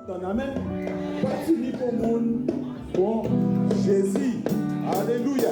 Ton amen. Voici ni pour monde. Bon, Jésus. Alléluia.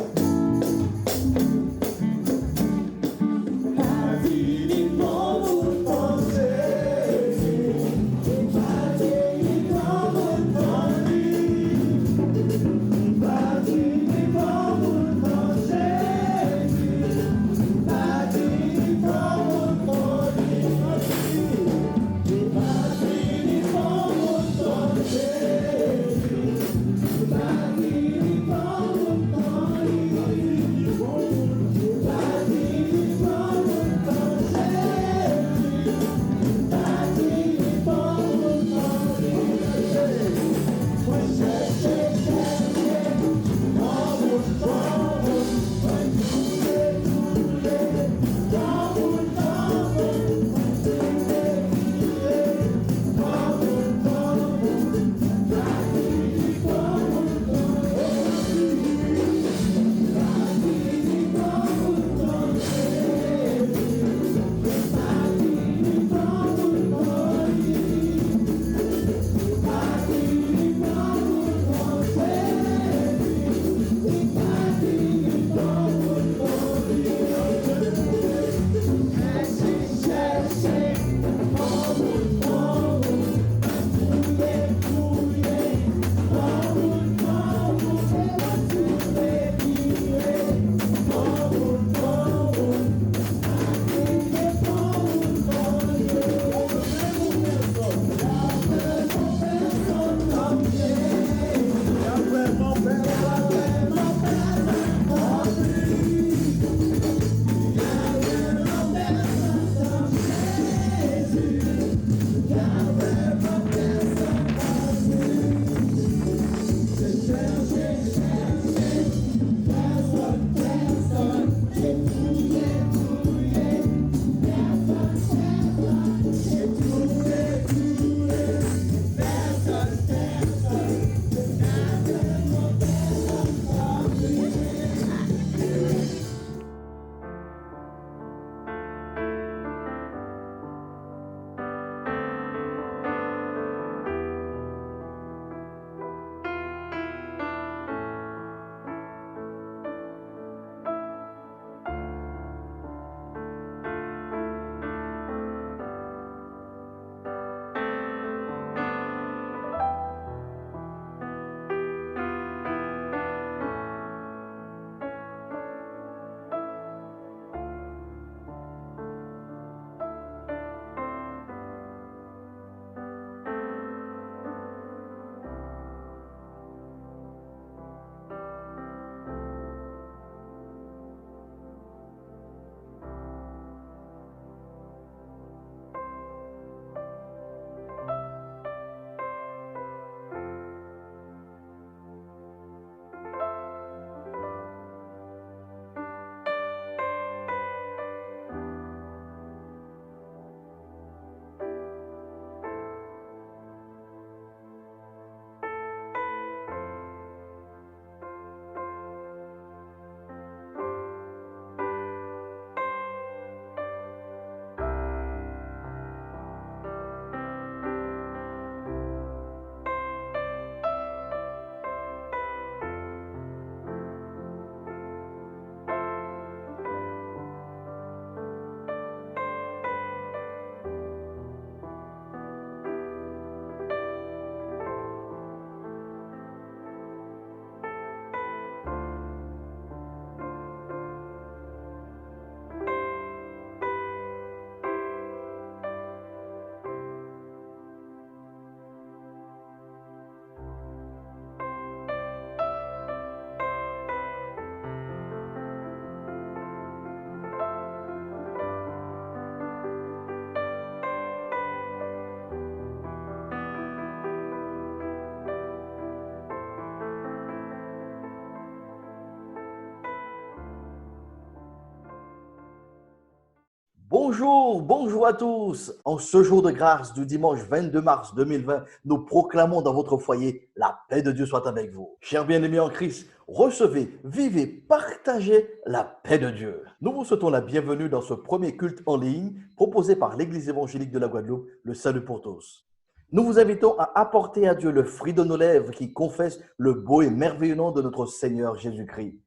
Bonjour, bonjour à tous. En ce jour de grâce du dimanche 22 mars 2020, nous proclamons dans votre foyer la paix de Dieu soit avec vous. Chers bien-aimés en Christ, recevez, vivez, partagez la paix de Dieu. Nous vous souhaitons la bienvenue dans ce premier culte en ligne proposé par l'Église évangélique de la Guadeloupe, le Salut pour tous. Nous vous invitons à apporter à Dieu le fruit de nos lèvres qui confesse le beau et merveilleux nom de notre Seigneur Jésus-Christ.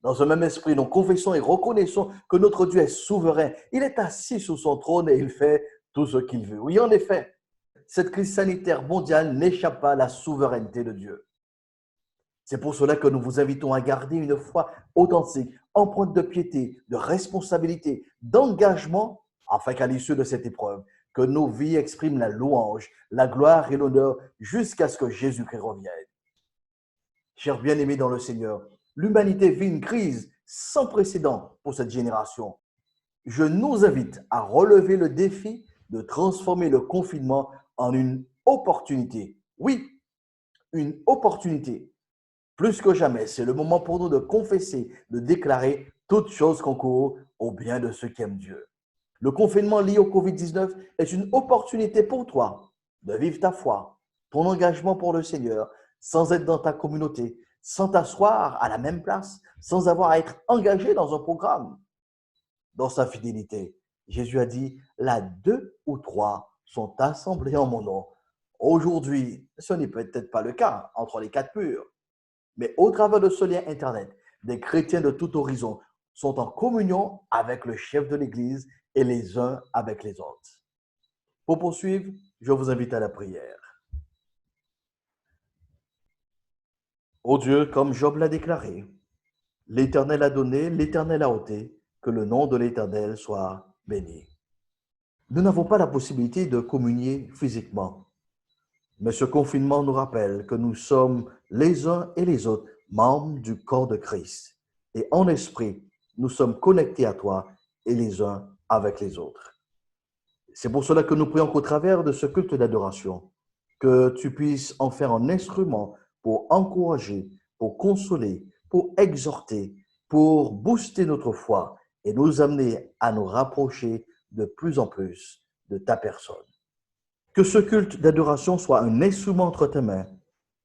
Dans un même esprit, nous confessons et reconnaissons que notre Dieu est souverain. Il est assis sur son trône et il fait tout ce qu'il veut. Oui, en effet, cette crise sanitaire mondiale n'échappe pas à la souveraineté de Dieu. C'est pour cela que nous vous invitons à garder une foi authentique, empreinte de piété, de responsabilité, d'engagement, afin qu'à l'issue de cette épreuve, que nos vies expriment la louange, la gloire et l'honneur jusqu'à ce que Jésus-Christ revienne. Chers bien-aimés dans le Seigneur, l'humanité vit une crise sans précédent pour cette génération. Je nous invite à relever le défi de transformer le confinement en une opportunité. Oui, une opportunité. Plus que jamais, c'est le moment pour nous de confesser, de déclarer toutes choses concourent au bien de ceux qui aiment Dieu. Le confinement lié au COVID-19 est une opportunité pour toi de vivre ta foi, ton engagement pour le Seigneur, sans être dans ta communauté, sans t'asseoir à la même place, sans avoir à être engagé dans un programme. Dans sa fidélité, Jésus a dit, là, 2 ou 3 sont assemblés en mon nom. Aujourd'hui, ce n'est peut-être pas le cas entre les quatre murs, mais au travers de ce lien Internet, des chrétiens de tout horizon sont en communion avec le chef de l'Église et les uns avec les autres. Pour poursuivre, je vous invite à la prière. Ô Dieu, comme Job l'a déclaré, l'Éternel a donné, l'Éternel a ôté, que le nom de l'Éternel soit béni. Nous n'avons pas la possibilité de communier physiquement, mais ce confinement nous rappelle que nous sommes les uns et les autres membres du corps de Christ. Et en esprit, nous sommes connectés à toi et les uns avec les autres. C'est pour cela que nous prions qu'au travers de ce culte d'adoration, que tu puisses en faire un instrument pour encourager, pour consoler, pour exhorter, pour booster notre foi et nous amener à nous rapprocher de plus en plus de ta personne. Que ce culte d'adoration soit un instrument entre tes mains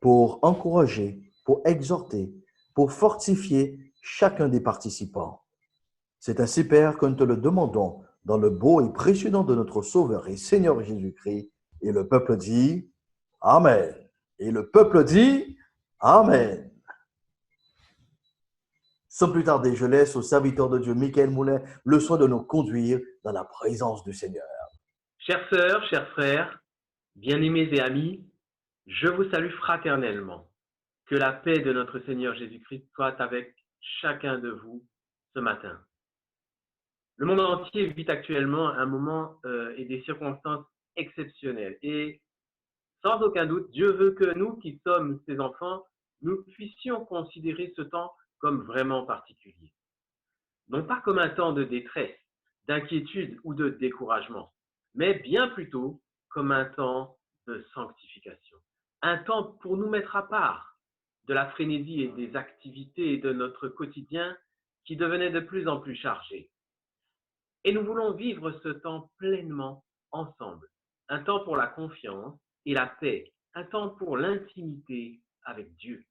pour encourager, pour exhorter, pour fortifier chacun des participants. C'est ainsi, Père, que nous te le demandons dans le beau et précieux nom de notre Sauveur et Seigneur Jésus-Christ. Et le peuple dit Amen. Et le peuple dit Amen. Sans plus tarder, je laisse au serviteur de Dieu, Michael Moulin, le soin de nous conduire dans la présence du Seigneur. Chères sœurs, chers frères, bien-aimés et amis, je vous salue fraternellement. Que la paix de notre Seigneur Jésus-Christ soit avec chacun de vous ce matin. Le monde entier vit actuellement un moment et des circonstances exceptionnelles. Et sans aucun doute, Dieu veut que nous qui sommes ses enfants, nous puissions considérer ce temps comme vraiment particulier. Non pas comme un temps de détresse, d'inquiétude ou de découragement, mais bien plutôt comme un temps de sanctification. Un temps pour nous mettre à part de la frénésie et des activités de notre quotidien qui devenaient de plus en plus chargées. Et nous voulons vivre ce temps pleinement ensemble. Un temps pour la confiance et la paix, un temps pour l'intimité avec Dieu.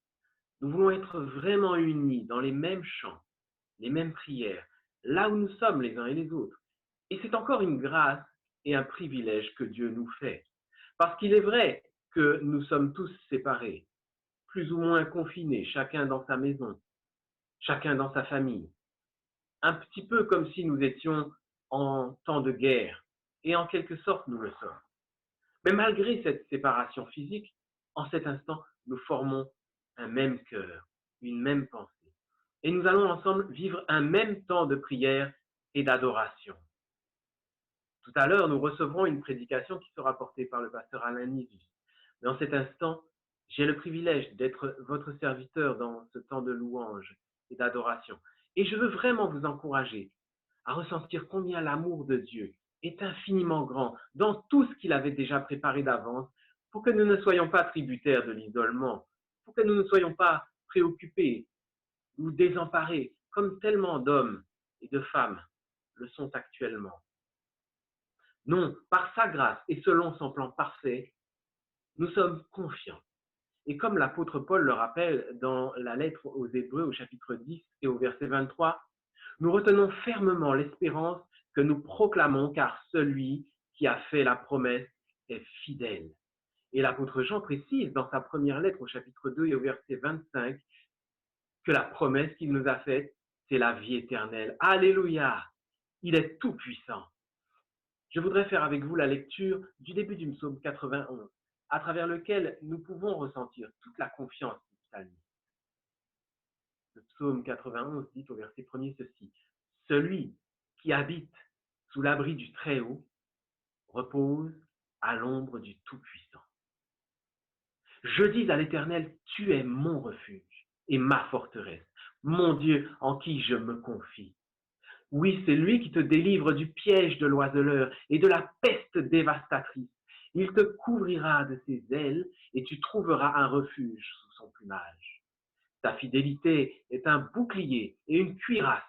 Nous voulons être vraiment unis dans les mêmes chants, les mêmes prières, là où nous sommes les uns et les autres. Et c'est encore une grâce et un privilège que Dieu nous fait. Parce qu'il est vrai que nous sommes tous séparés, plus ou moins confinés, chacun dans sa maison, chacun dans sa famille. Un petit peu comme si nous étions en temps de guerre, et en quelque sorte nous le sommes. Mais malgré cette séparation physique, en cet instant, nous formons un même cœur, une même pensée. Et nous allons ensemble vivre un même temps de prière et d'adoration. Tout à l'heure, nous recevrons une prédication qui sera portée par le pasteur Alain Nisus. Mais en cet instant, j'ai le privilège d'être votre serviteur dans ce temps de louange et d'adoration. Et je veux vraiment vous encourager à ressentir combien l'amour de Dieu est infiniment grand dans tout ce qu'il avait déjà préparé d'avance pour que nous ne soyons pas tributaires de l'isolement, pour que nous ne soyons pas préoccupés ou désemparés comme tellement d'hommes et de femmes le sont actuellement. Non, par sa grâce et selon son plan parfait, nous sommes confiants. Et comme l'apôtre Paul le rappelle dans la lettre aux Hébreux au chapitre 10 et au verset 23, nous retenons fermement l'espérance que nous proclamons car celui qui a fait la promesse est fidèle. Et l'apôtre Jean précise dans sa première lettre au chapitre 2 et au verset 25 que la promesse qu'il nous a faite, c'est la vie éternelle. Alléluia! Il est tout puissant. Je voudrais faire avec vous la lecture du début du psaume 91, à travers lequel nous pouvons ressentir toute la confiance du psalmiste. Le psaume 91 dit au verset 1er ceci: « Celui qui habite sous l'abri du Très-Haut repose à l'ombre du Tout-Puissant. Je dis à l'Éternel, tu es mon refuge et ma forteresse, mon Dieu en qui je me confie. Oui, c'est lui qui te délivre du piège de l'oiseleur et de la peste dévastatrice. Il te couvrira de ses ailes et tu trouveras un refuge sous son plumage. Ta fidélité est un bouclier et une cuirasse.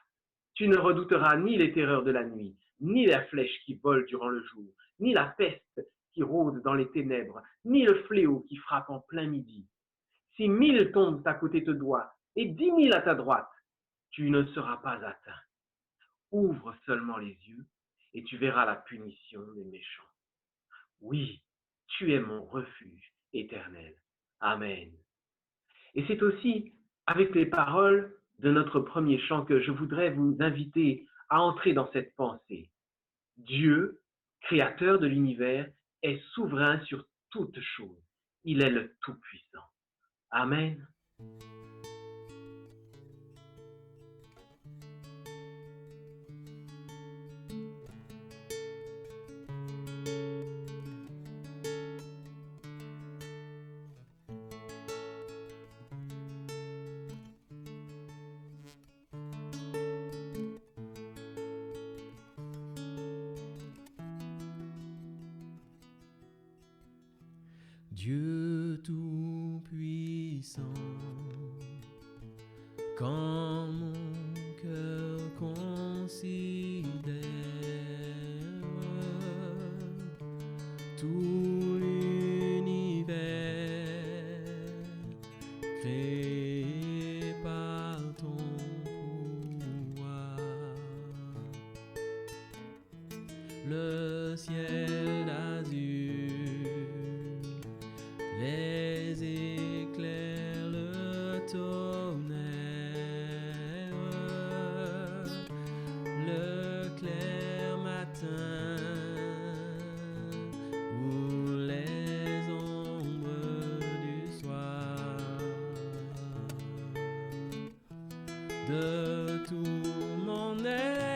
Tu ne redouteras ni les terreurs de la nuit, ni la flèche qui vole durant le jour, ni la peste qui rôde dans les ténèbres, ni le fléau qui frappe en plein midi. Si 1000 tombent à côté de toi et 10 000 à ta droite, tu ne seras pas atteint. Ouvre seulement les yeux et tu verras la punition des méchants. Oui, tu es mon refuge éternel. Amen. Et c'est aussi avec les paroles de notre premier chant que je voudrais vous inviter à entrer dans cette pensée. Dieu, créateur de l'univers, est souverain sur toutes choses. Il est le Tout-Puissant. Amen. Dieu tout-puissant, quand mon cœur considère tout l'univers créé par ton pouvoir, le ciel d'azur, les éclairs, le tonnerre, le clair matin ou les ombres du soir, de tout mon être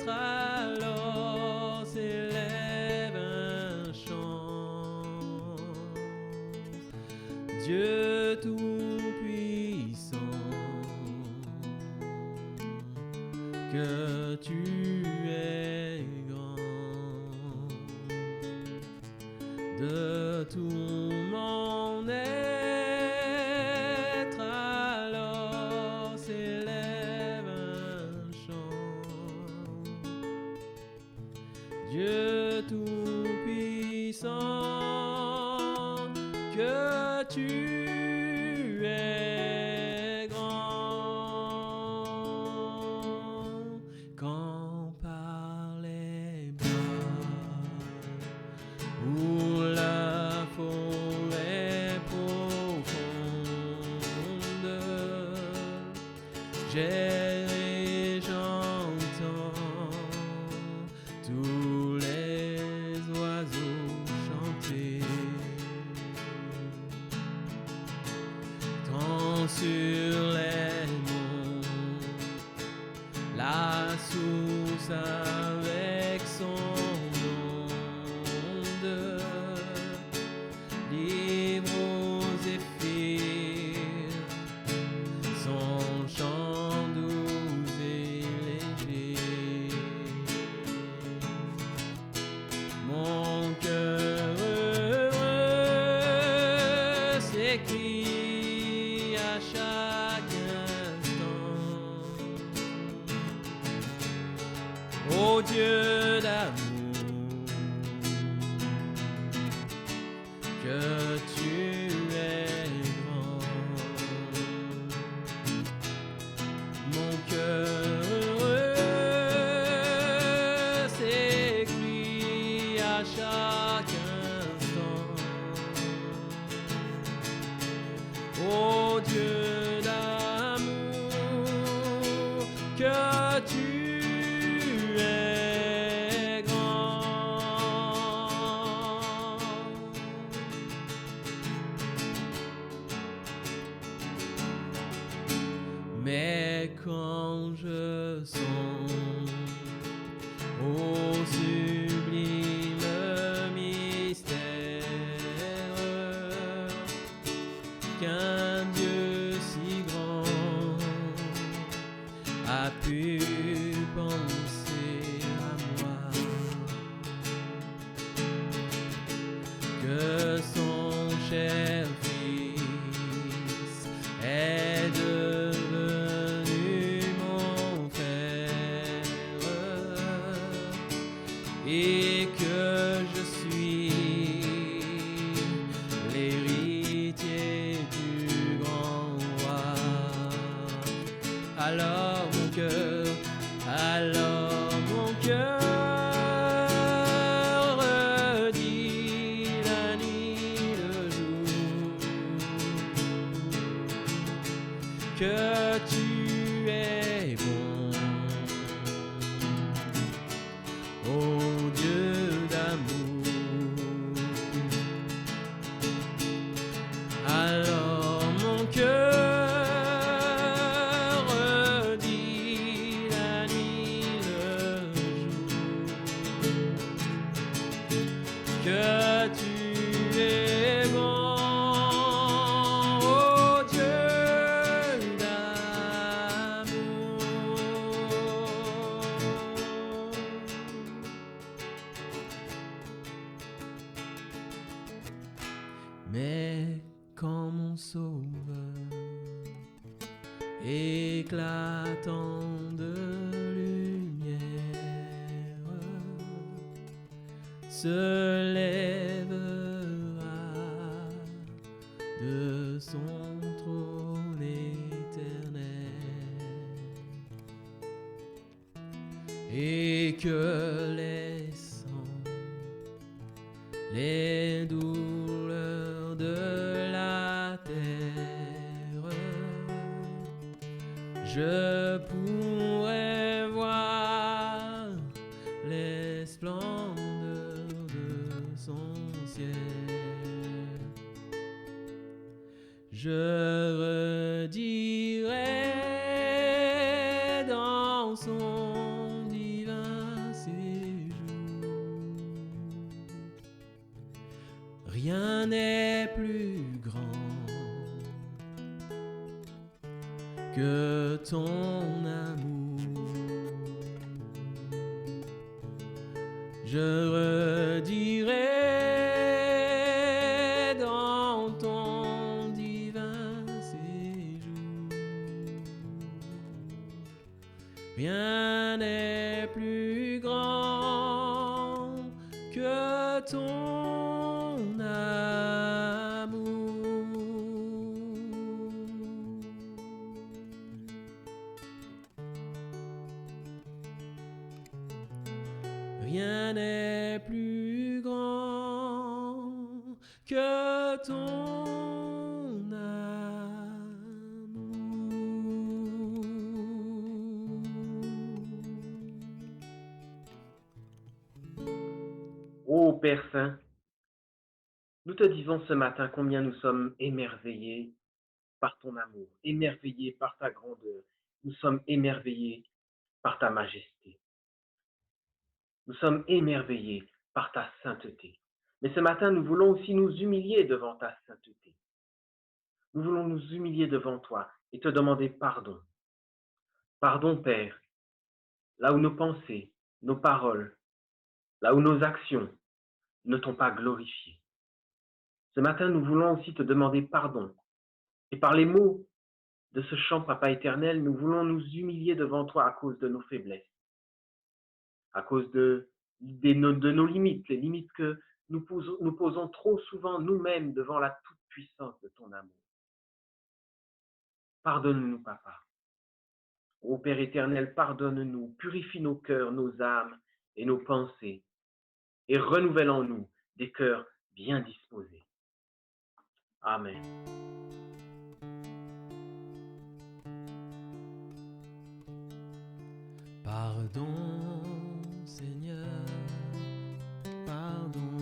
alors s'élève un chant. Dieu tout-puissant, que tu es grand, de tout mon être alors s'élève un chant. Dieu tout-puissant, que tu es grand, quand par les bois ou la forêt profonde, j'entends tous les oiseaux chanter. Tant sur les monts, la source avec son onde livre aux zéphyrs son chant doux et léger. Mon cœur heureux s'écrie à chaque instant: ô Dieu d'amour, que tu es grand. Mon cœur heureux s'écrie à chaque instant: tu es grand. Mais quand je sens au sublime mystère qu'un Dieu si grand a pu penser à moi, que son cher Fils est devenu mon frère et que je suis l'héritier du grand roi. Alors mon cœur redit la nuit le jour que tu es bon, ô Dieu d'amour. Alors mon cœur redit la nuit le jour que tu es bon, ô Dieu d'amour. Mais quand mon sauveur éclatant de lumière se lèvera de son trône éternel et que les sangs, les douleurs de la terre, je pourrais voir les splendeurs de son ciel. Je redirai dans son divin séjour. Rien n'est plus grand que ton amour. Je redirai dans ton divin séjour. Rien n'est plus grand que ton amour. Rien n'est plus grand que ton amour. Ô Père Saint, nous te disons ce matin combien nous sommes émerveillés par ton amour, émerveillés par ta grandeur. Nous sommes émerveillés par ta majesté. Nous sommes émerveillés par ta sainteté. Mais ce matin, nous voulons aussi nous humilier devant ta sainteté. Nous voulons nous humilier devant toi et te demander pardon. Pardon, Père, là où nos pensées, nos paroles, là où nos actions ne t'ont pas glorifié. Ce matin, nous voulons aussi te demander pardon. Et par les mots de ce chant, Papa éternel, nous voulons nous humilier devant toi à cause de nos faiblesses, à cause de nos limites, les limites que nous posons trop souvent nous-mêmes devant la toute-puissance de ton amour. Pardonne-nous, Papa. Ô Père éternel, pardonne-nous, purifie nos cœurs, nos âmes et nos pensées, et renouvelle en nous des cœurs bien disposés. Amen. Pardon, Seigneur, pardon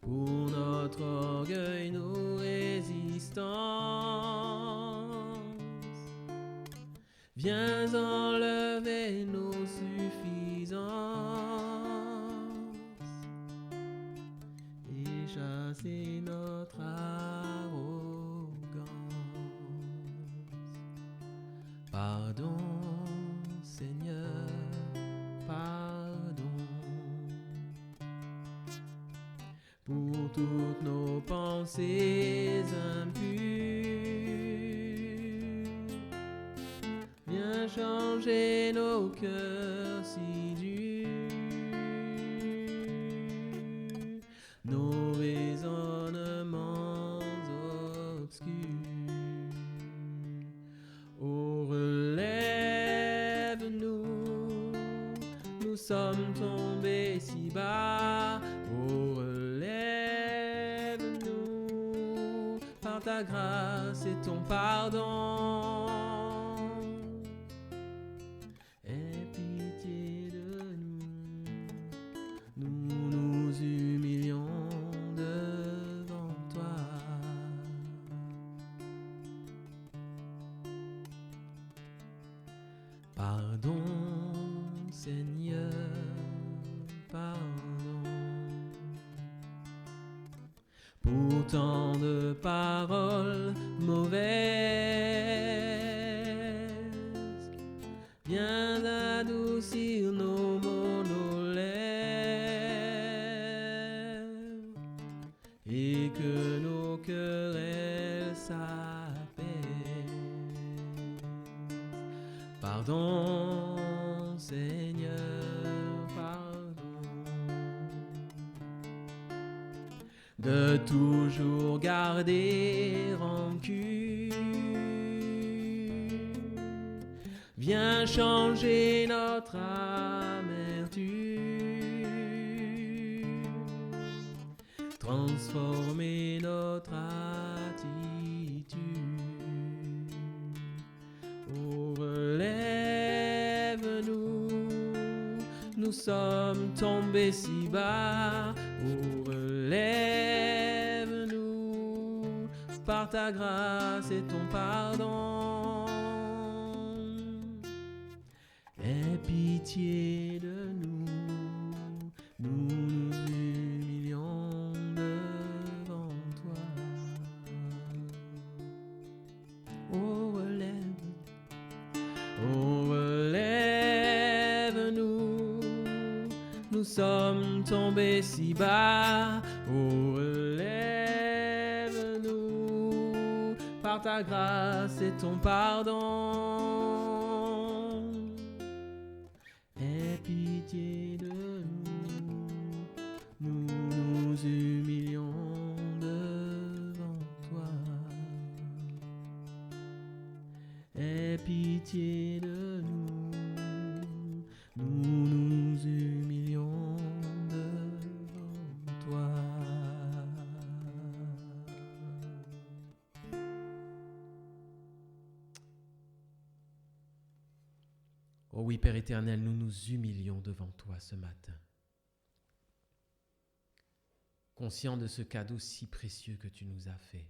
pour notre orgueil, nos résistances. Viens enlever nos suffisances et chasser notre arrogance. Pardon, Seigneur, pardon pour toutes nos pensées impures. Viens changer nos cœurs si durs, nos raisonnements obscurs. Oh, relève-nous, nous sommes tombés si bas. Oh, relève-nous par ta grâce et ton pardon. Aie pitié de nous, nous nous humilions devant toi. Pardon, Seigneur, pardon pour tant de paroles mauvaises. Viens adoucir nos mots, nos lèvres, et que nos querelles s'apaisent. Pardon, Seigneur, pardon de toujours garder rancune. Viens changer notre amertume, transformer notre attitude. Oh, relève-nous, nous sommes tombés si bas. Oh, relève-nous par ta grâce et ton pardon. Aie pitié de nous, nous nous humilions devant toi. Oh, relève-nous, nous sommes tombés si bas. Oh, relève-nous par ta grâce et ton pardon. Aie pitié de nous, nous nous humilions devant toi. Aie pitié de nous, nous nous humilions devant toi. Oh oui, Père éternel, nous nous humilions devant toi ce matin, conscients de ce cadeau si précieux que tu nous as fait.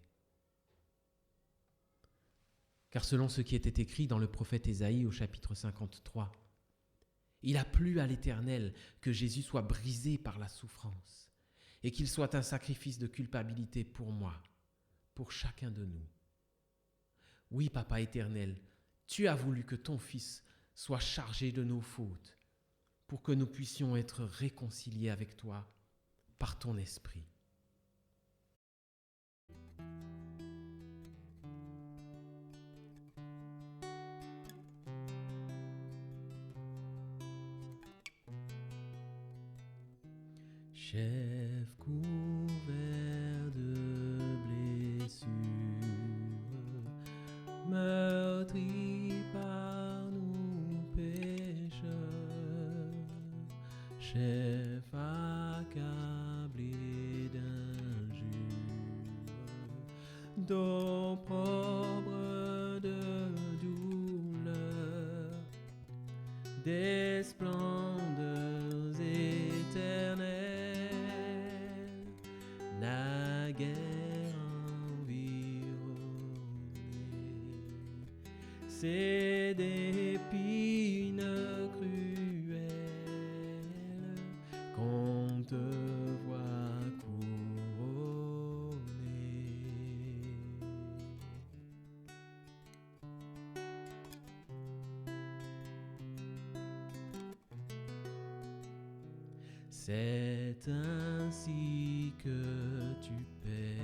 Car selon ce qui était écrit dans le prophète Ésaïe au chapitre 53, il a plu à l'Éternel que Jésus soit brisé par la souffrance et qu'il soit un sacrifice de culpabilité pour moi, pour chacun de nous. Oui, Papa éternel, tu as voulu que ton Fils soit chargé de nos fautes pour que nous puissions être réconciliés avec toi par ton Esprit. Chef couvert de blessures, meurtri par nos pécheurs, chef accablé d'injures, d'opprobre, de douleur, des splendeurs éternelles, naguère environnée, c'est d'épines cruelles qu'on te voit couronner. C'est ainsi que tu paies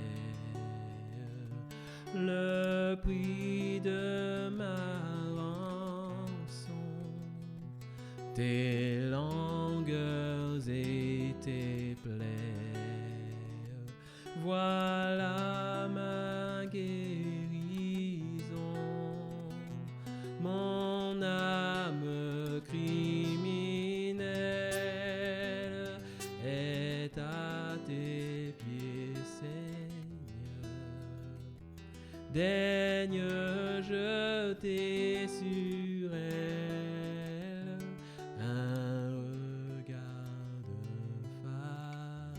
le prix de ma rançon, tes langueurs et tes plaies. Voilà ma guérison, mon âme criminelle est à tes pieds, Seigneur. Daigne jeter sur elle un regard de faveur.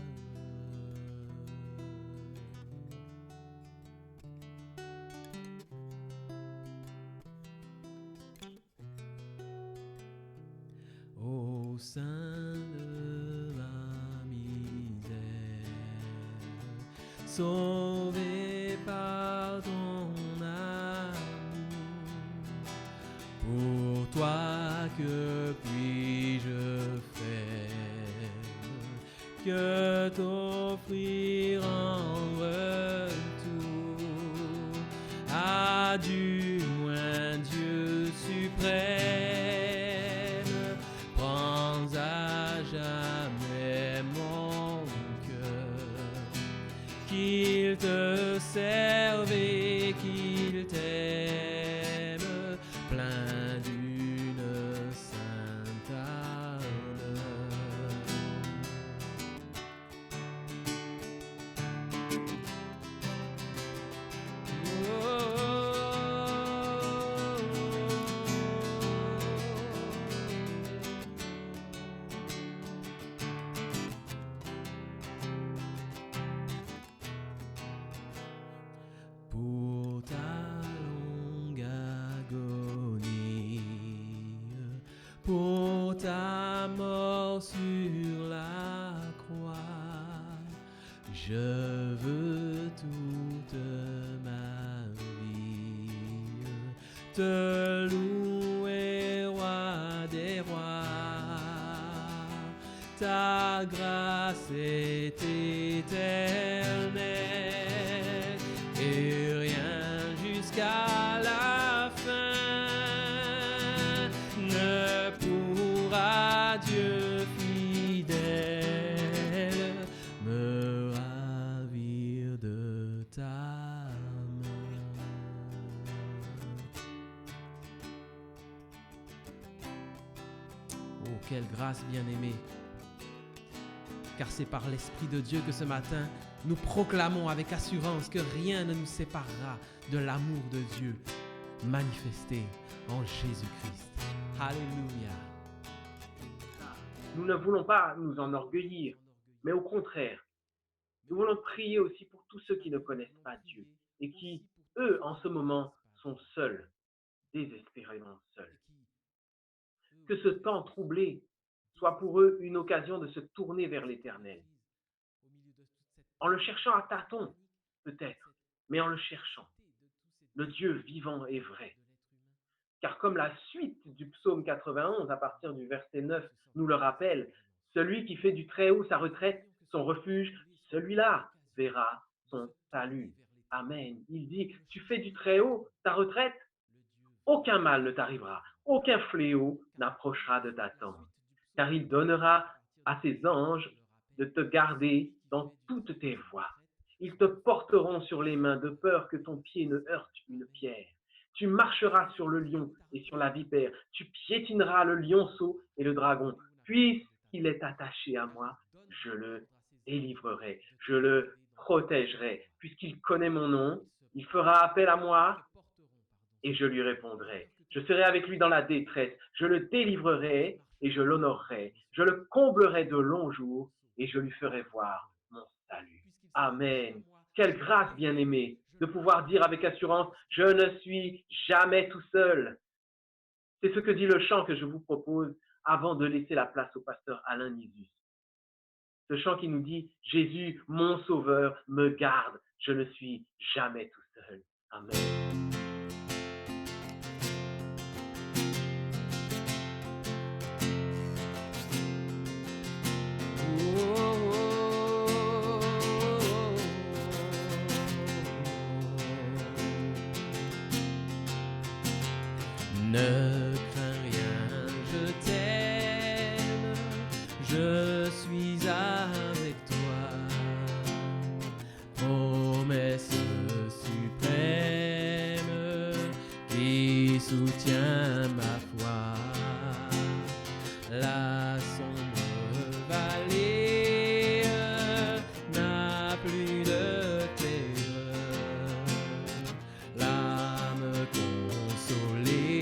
Au sein de ma misère, sauvé par ton amour, pour toi que puis-je faire que t'offrir en retour? Ah, du moins Dieu suprême, prends à jamais mon cœur, qu'il te serve et qu'il t'aime, plein d'une sainte ardeur. Pour ta longue agonie, pour ta mort sur la croix, je veux toute ma vie te louer, roi des rois. Ta grâce est éternelle et rien jusqu'à la fin ne pourra, Dieu fidèle, me ravir de ta main. Oh, quelle grâce bien-aimée! Car c'est par l'Esprit de Dieu que ce matin, nous proclamons avec assurance que rien ne nous séparera de l'amour de Dieu manifesté en Jésus-Christ. Alléluia. Nous ne voulons pas nous enorgueillir, mais au contraire, nous voulons prier aussi pour tous ceux qui ne connaissent pas Dieu et qui, eux, en ce moment, sont seuls, désespérément seuls. Que ce temps troublé soit pour eux une occasion de se tourner vers l'Éternel. En le cherchant à tâtons, peut-être, mais en le cherchant, le Dieu vivant et vrai. Car comme la suite du psaume 91 à partir du verset 9 nous le rappelle, celui qui fait du Très-Haut sa retraite, son refuge, celui-là verra son salut. Amen. Il dit, tu fais du Très-Haut ta retraite, aucun mal ne t'arrivera, aucun fléau n'approchera de ta tente. Car il donnera à ses anges de te garder dans toutes tes voies. Ils te porteront sur les mains de peur que ton pied ne heurte une pierre. Tu marcheras sur le lion et sur la vipère. Tu piétineras le lionceau et le dragon. Puisqu'il est attaché à moi, je le délivrerai, je le protégerai. Puisqu'il connaît mon nom, il fera appel à moi et je lui répondrai. Je serai avec lui dans la détresse. Je le délivrerai et je l'honorerai. Je le comblerai de longs jours et je lui ferai voir mon salut. Amen. Quelle grâce, bien-aimé, de pouvoir dire avec assurance, je ne suis jamais tout seul. C'est ce que dit le chant que je vous propose avant de laisser la place au pasteur Alain Nisus. Ce chant qui nous dit, Jésus, mon sauveur, me garde. Je ne suis jamais tout seul. Amen. Ne crains rien, je t'aime, je suis avec toi. Promesse suprême qui soutient ma foi. La sombre vallée n'a plus de terreur. L'âme consolée,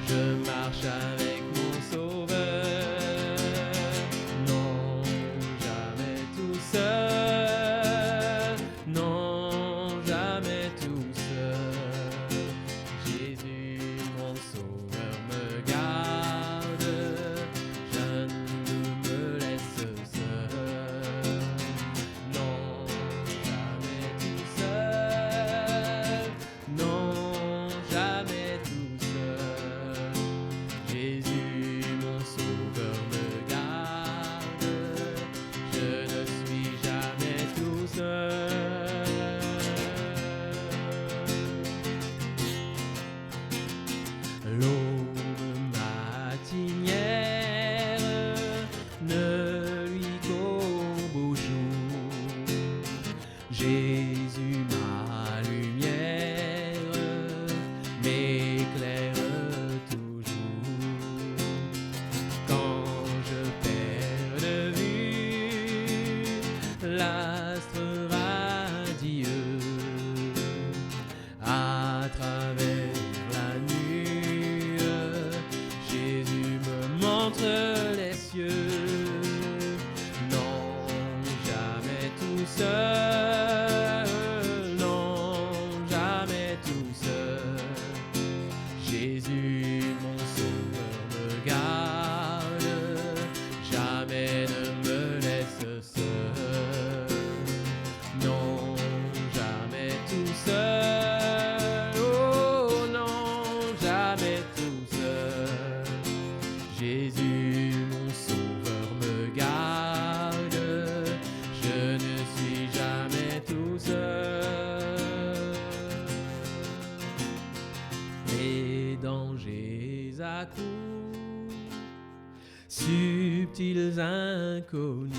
je marche avec mon sauveur. Non, jamais tout seul. Non, jamais tout seul. Jésus, mon sauveur, me garde. Je ne me laisse seul. Non, jamais tout seul. Non, jamais tout seul. Jésus, mon sauveur, me garde. Je ne suis jamais tout seul. L'aube matinière ne lui qu'au beau jour. Jésus, ma lumière, m'éclaire toujours. Quand je perds de vue l'astre radieux, à travers la nuit, Jésus me montre les cieux. Non, jamais tout seul. Non, jamais tout seul. Jésus, mon sauveur, me garde. Jamais ne me laisse seul. Non, jamais tout seul. Oh non, jamais tout seul. Jésus, mon sauveur, me garde. Je ne suis jamais tout seul. Les dangers à coups, subtils inconnus,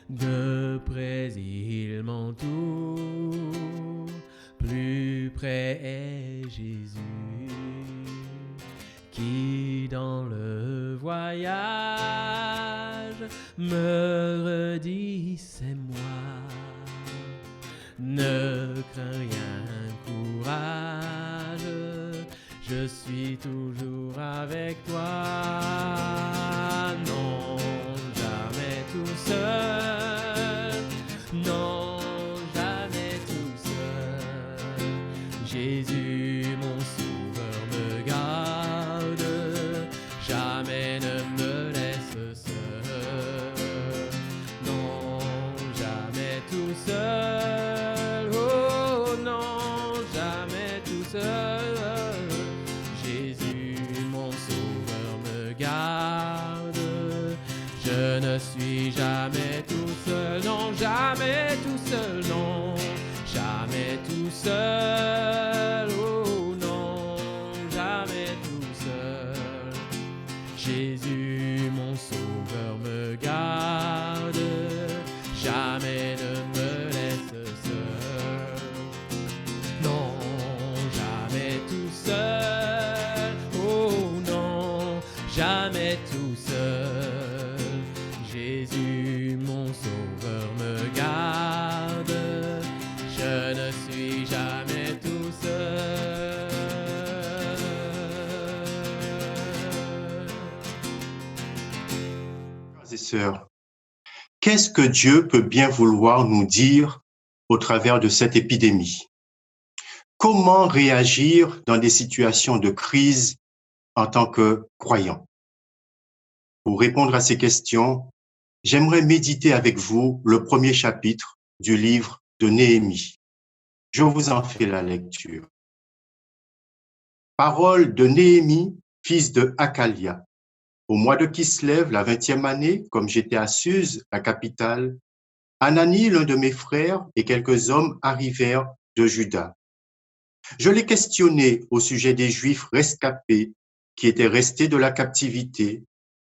de près ils m'entourent, plus près est Jésus, qui dans le voyage me redit c'est moi. Ne crains rien, courage, je suis toujours avec toi. Non, jamais tout seul. Non, jamais tout seul. Jésus, mon sauveur, me garde. Jamais ne me laisse seul. Non, jamais tout seul. Oh non, jamais tout seul. Jésus, mon sauveur, me garde. Je ne suis jamais tout seul. Non, jamais tout seul. Non, jamais tout seul. Oh non, jamais tout seul. Jésus, mon sauveur, me garde. Jamais ne me laisse seul. Non, jamais tout seul. Oh non, jamais tout seul. Jésus, mon sauveur, me garde. Je ne suis jamais tout seul. sœurs, qu'est-ce que Dieu peut bien vouloir nous dire au travers de cette épidémie? Comment réagir dans des situations de crise en tant que croyant? Pour répondre à ces questions, j'aimerais méditer avec vous le premier chapitre du livre de Néhémie. Je vous en fais la lecture. Parole de Néhémie, fils de Hakalia. Au mois de Kislev, la 20e année, comme j'étais à Suse, la capitale, Anani, l'un de mes frères, et quelques hommes arrivèrent de Juda. Je les questionnai au sujet des Juifs rescapés qui étaient restés de la captivité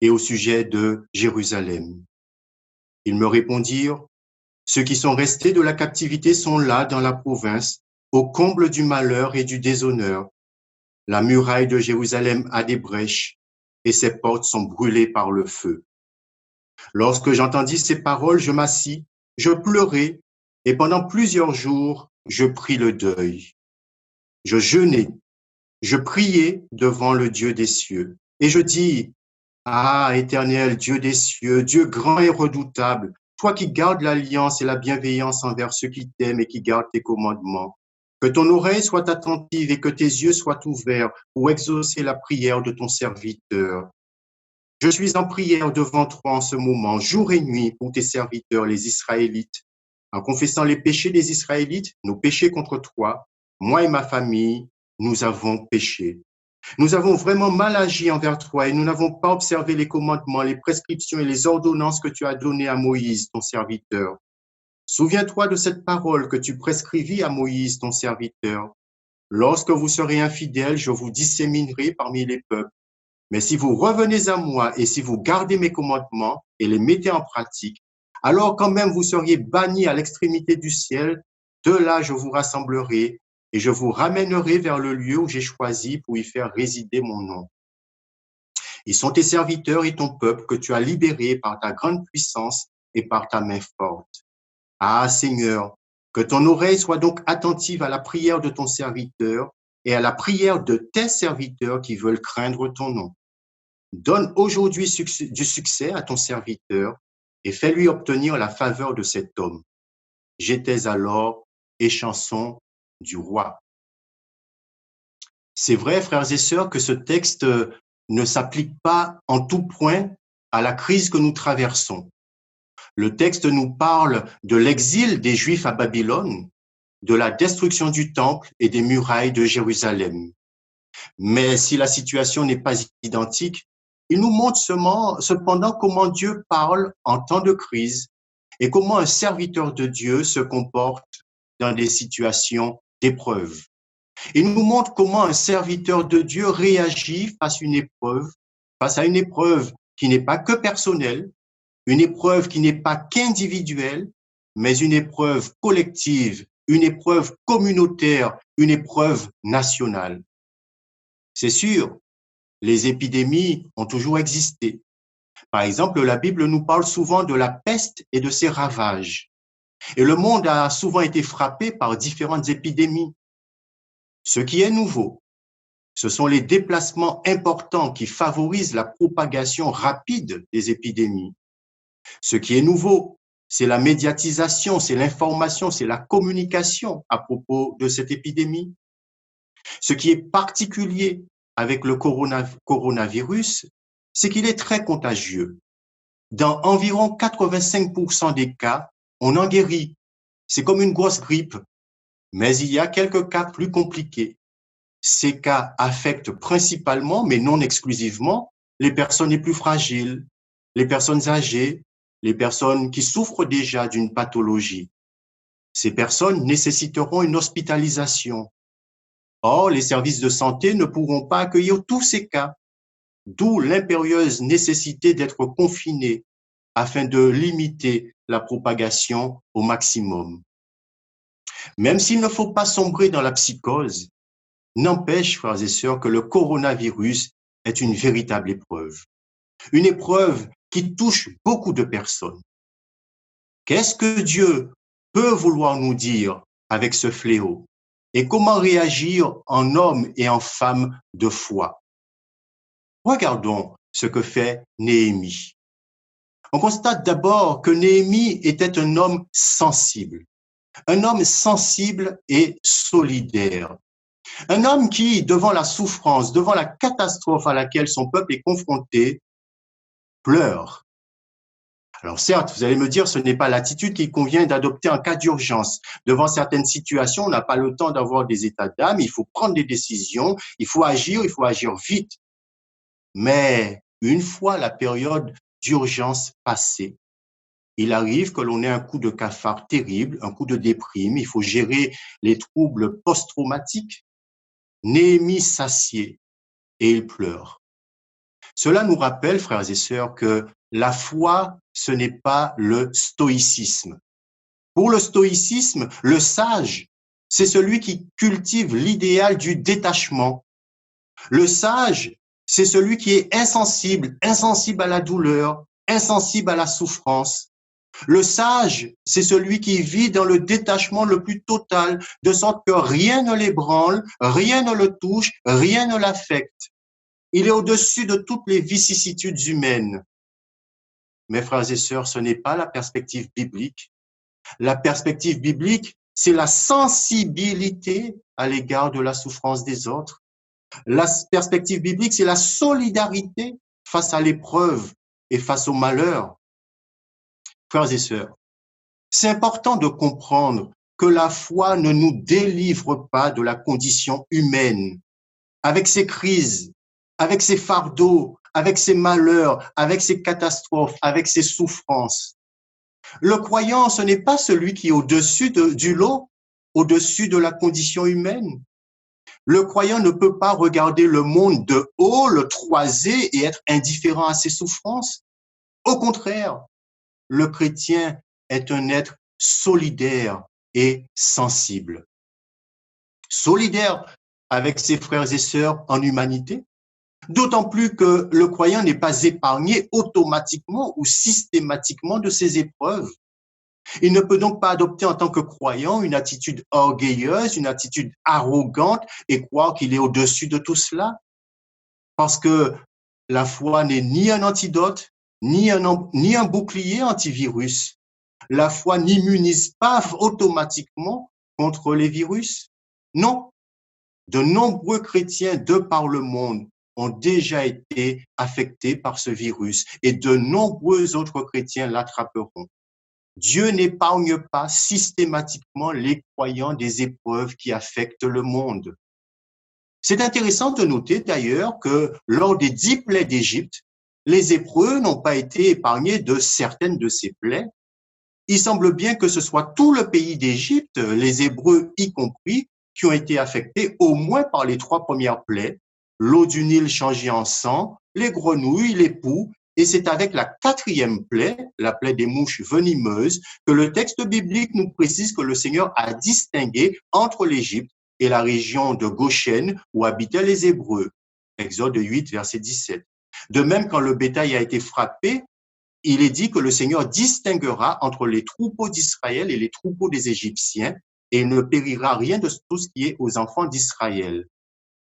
et au sujet de Jérusalem. Ils me répondirent, ceux qui sont restés de la captivité sont là dans la province, au comble du malheur et du déshonneur. La muraille de Jérusalem a des brèches et ses portes sont brûlées par le feu. Lorsque j'entendis ces paroles, je m'assis, je pleurai et pendant plusieurs jours, je pris le deuil. Je jeûnai, je priai devant le Dieu des cieux et je dis, ah, Éternel, Dieu des cieux, Dieu grand et redoutable, toi qui gardes l'alliance et la bienveillance envers ceux qui t'aiment et qui gardent tes commandements, que ton oreille soit attentive et que tes yeux soient ouverts pour exaucer la prière de ton serviteur. Je suis en prière devant toi en ce moment, jour et nuit, pour tes serviteurs, les Israélites, en confessant les péchés des Israélites, nos péchés contre toi, moi et ma famille, nous avons péché. Nous avons vraiment mal agi envers toi et nous n'avons pas observé les commandements, les prescriptions et les ordonnances que tu as données à Moïse, ton serviteur. Souviens-toi de cette parole que tu prescrivis à Moïse, ton serviteur. Lorsque vous serez infidèles, je vous disséminerai parmi les peuples. Mais si vous revenez à moi et si vous gardez mes commandements et les mettez en pratique, alors quand même vous seriez bannis à l'extrémité du ciel. De là, je vous rassemblerai et je vous ramènerai vers le lieu où j'ai choisi pour y faire résider mon nom. Ils sont tes serviteurs et ton peuple que tu as libérés par ta grande puissance et par ta main forte. Ah Seigneur, que ton oreille soit donc attentive à la prière de ton serviteur et à la prière de tes serviteurs qui veulent craindre ton nom. Donne aujourd'hui du succès à ton serviteur et fais-lui obtenir la faveur de cet homme. J'étais alors échanson du roi. C'est vrai, frères et sœurs, que ce texte ne s'applique pas en tout point à la crise que nous traversons. Le texte nous parle de l'exil des Juifs à Babylone, de la destruction du temple et des murailles de Jérusalem. Mais si la situation n'est pas identique, il nous montre cependant comment Dieu parle en temps de crise et comment un serviteur de Dieu se comporte dans des situations d'épreuve. Il nous montre comment un serviteur de Dieu réagit face à une épreuve qui n'est pas que personnelle, une épreuve qui n'est pas qu'individuelle, mais une épreuve collective, une épreuve communautaire, une épreuve nationale. C'est sûr, les épidémies ont toujours existé. Par exemple, la Bible nous parle souvent de la peste et de ses ravages. Et le monde a souvent été frappé par différentes épidémies. Ce qui est nouveau, ce sont les déplacements importants qui favorisent la propagation rapide des épidémies. Ce qui est nouveau, c'est la médiatisation, c'est l'information, c'est la communication à propos de cette épidémie. Ce qui est particulier avec le coronavirus, c'est qu'il est très contagieux. Dans environ 85% des cas, on en guérit. C'est comme une grosse grippe. Mais il y a quelques cas plus compliqués. Ces cas affectent principalement, mais non exclusivement, les personnes les plus fragiles, les personnes âgées, les personnes qui souffrent déjà d'une pathologie. Ces personnes nécessiteront une hospitalisation. Or, les services de santé ne pourront pas accueillir tous ces cas, d'où l'impérieuse nécessité d'être confinés afin de limiter la propagation au maximum. Même s'il ne faut pas sombrer dans la psychose, n'empêche, frères et sœurs, que le coronavirus est une véritable épreuve. Une épreuve qui touche beaucoup de personnes. Qu'est-ce que Dieu peut vouloir nous dire avec ce fléau? Et comment réagir en homme et en femme de foi? Regardons ce que fait Néhémie. On constate d'abord que Néhémie était un homme sensible et solidaire. Un homme qui, devant la souffrance, devant la catastrophe à laquelle son peuple est confronté, pleure. Alors certes, vous allez me dire, ce n'est pas l'attitude qu'il convient d'adopter en cas d'urgence. Devant certaines situations, on n'a pas le temps d'avoir des états d'âme, il faut prendre des décisions, il faut agir vite. Mais une fois la période d'urgence passée, il arrive que l'on ait un coup de cafard terrible, un coup de déprime, il faut gérer les troubles post-traumatiques. Néhémie s'assied et il pleure. Cela nous rappelle, frères et sœurs, que la foi, ce n'est pas le stoïcisme. Pour le stoïcisme, le sage, c'est celui qui cultive l'idéal du détachement. Le sage, c'est celui qui est insensible à la douleur, insensible à la souffrance. Le sage, c'est celui qui vit dans le détachement le plus total, de sorte que rien ne l'ébranle, rien ne le touche, rien ne l'affecte. Il est au-dessus de toutes les vicissitudes humaines. Mes frères et sœurs, ce n'est pas la perspective biblique. La perspective biblique, c'est la sensibilité à l'égard de la souffrance des autres. La perspective biblique, c'est la solidarité face à l'épreuve et face au malheur. Frères et sœurs, c'est important de comprendre que la foi ne nous délivre pas de la condition humaine, avec ses crises, avec ses fardeaux, avec ses malheurs, avec ses catastrophes, avec ses souffrances. Le croyant, ce n'est pas celui qui est au-dessus du lot, au-dessus de la condition humaine. Le croyant ne peut pas regarder le monde de haut, le toiser et être indifférent à ses souffrances. Au contraire, le chrétien est un être solidaire et sensible. Solidaire avec ses frères et sœurs en humanité, d'autant plus que le croyant n'est pas épargné automatiquement ou systématiquement de ses épreuves. Il ne peut donc pas adopter en tant que croyant une attitude orgueilleuse, une attitude arrogante et croire qu'il est au-dessus de tout cela. Parce que la foi n'est ni un antidote, ni un bouclier antivirus. La foi n'immunise pas automatiquement contre les virus. Non, de nombreux chrétiens de par le monde ont déjà été affectés par ce virus et de nombreux autres chrétiens l'attraperont. Dieu n'épargne pas systématiquement les croyants des épreuves qui affectent le monde. C'est intéressant de noter d'ailleurs que lors des 10 plaies d'Égypte, les Hébreux n'ont pas été épargnés de certaines de ces plaies. Il semble bien que ce soit tout le pays d'Égypte, les Hébreux y compris, qui ont été affectés au moins par les 3 premières plaies, l'eau du Nil changée en sang, les grenouilles, les poux, et c'est avec la 4e plaie, la plaie des mouches venimeuses, que le texte biblique nous précise que le Seigneur a distingué entre l'Égypte et la région de Goshen où habitaient les Hébreux. Exode 8, verset 17. De même, quand le bétail a été frappé, il est dit que le Seigneur distinguera entre les troupeaux d'Israël et les troupeaux des Égyptiens, et il ne périra rien de tout ce qui est aux enfants d'Israël.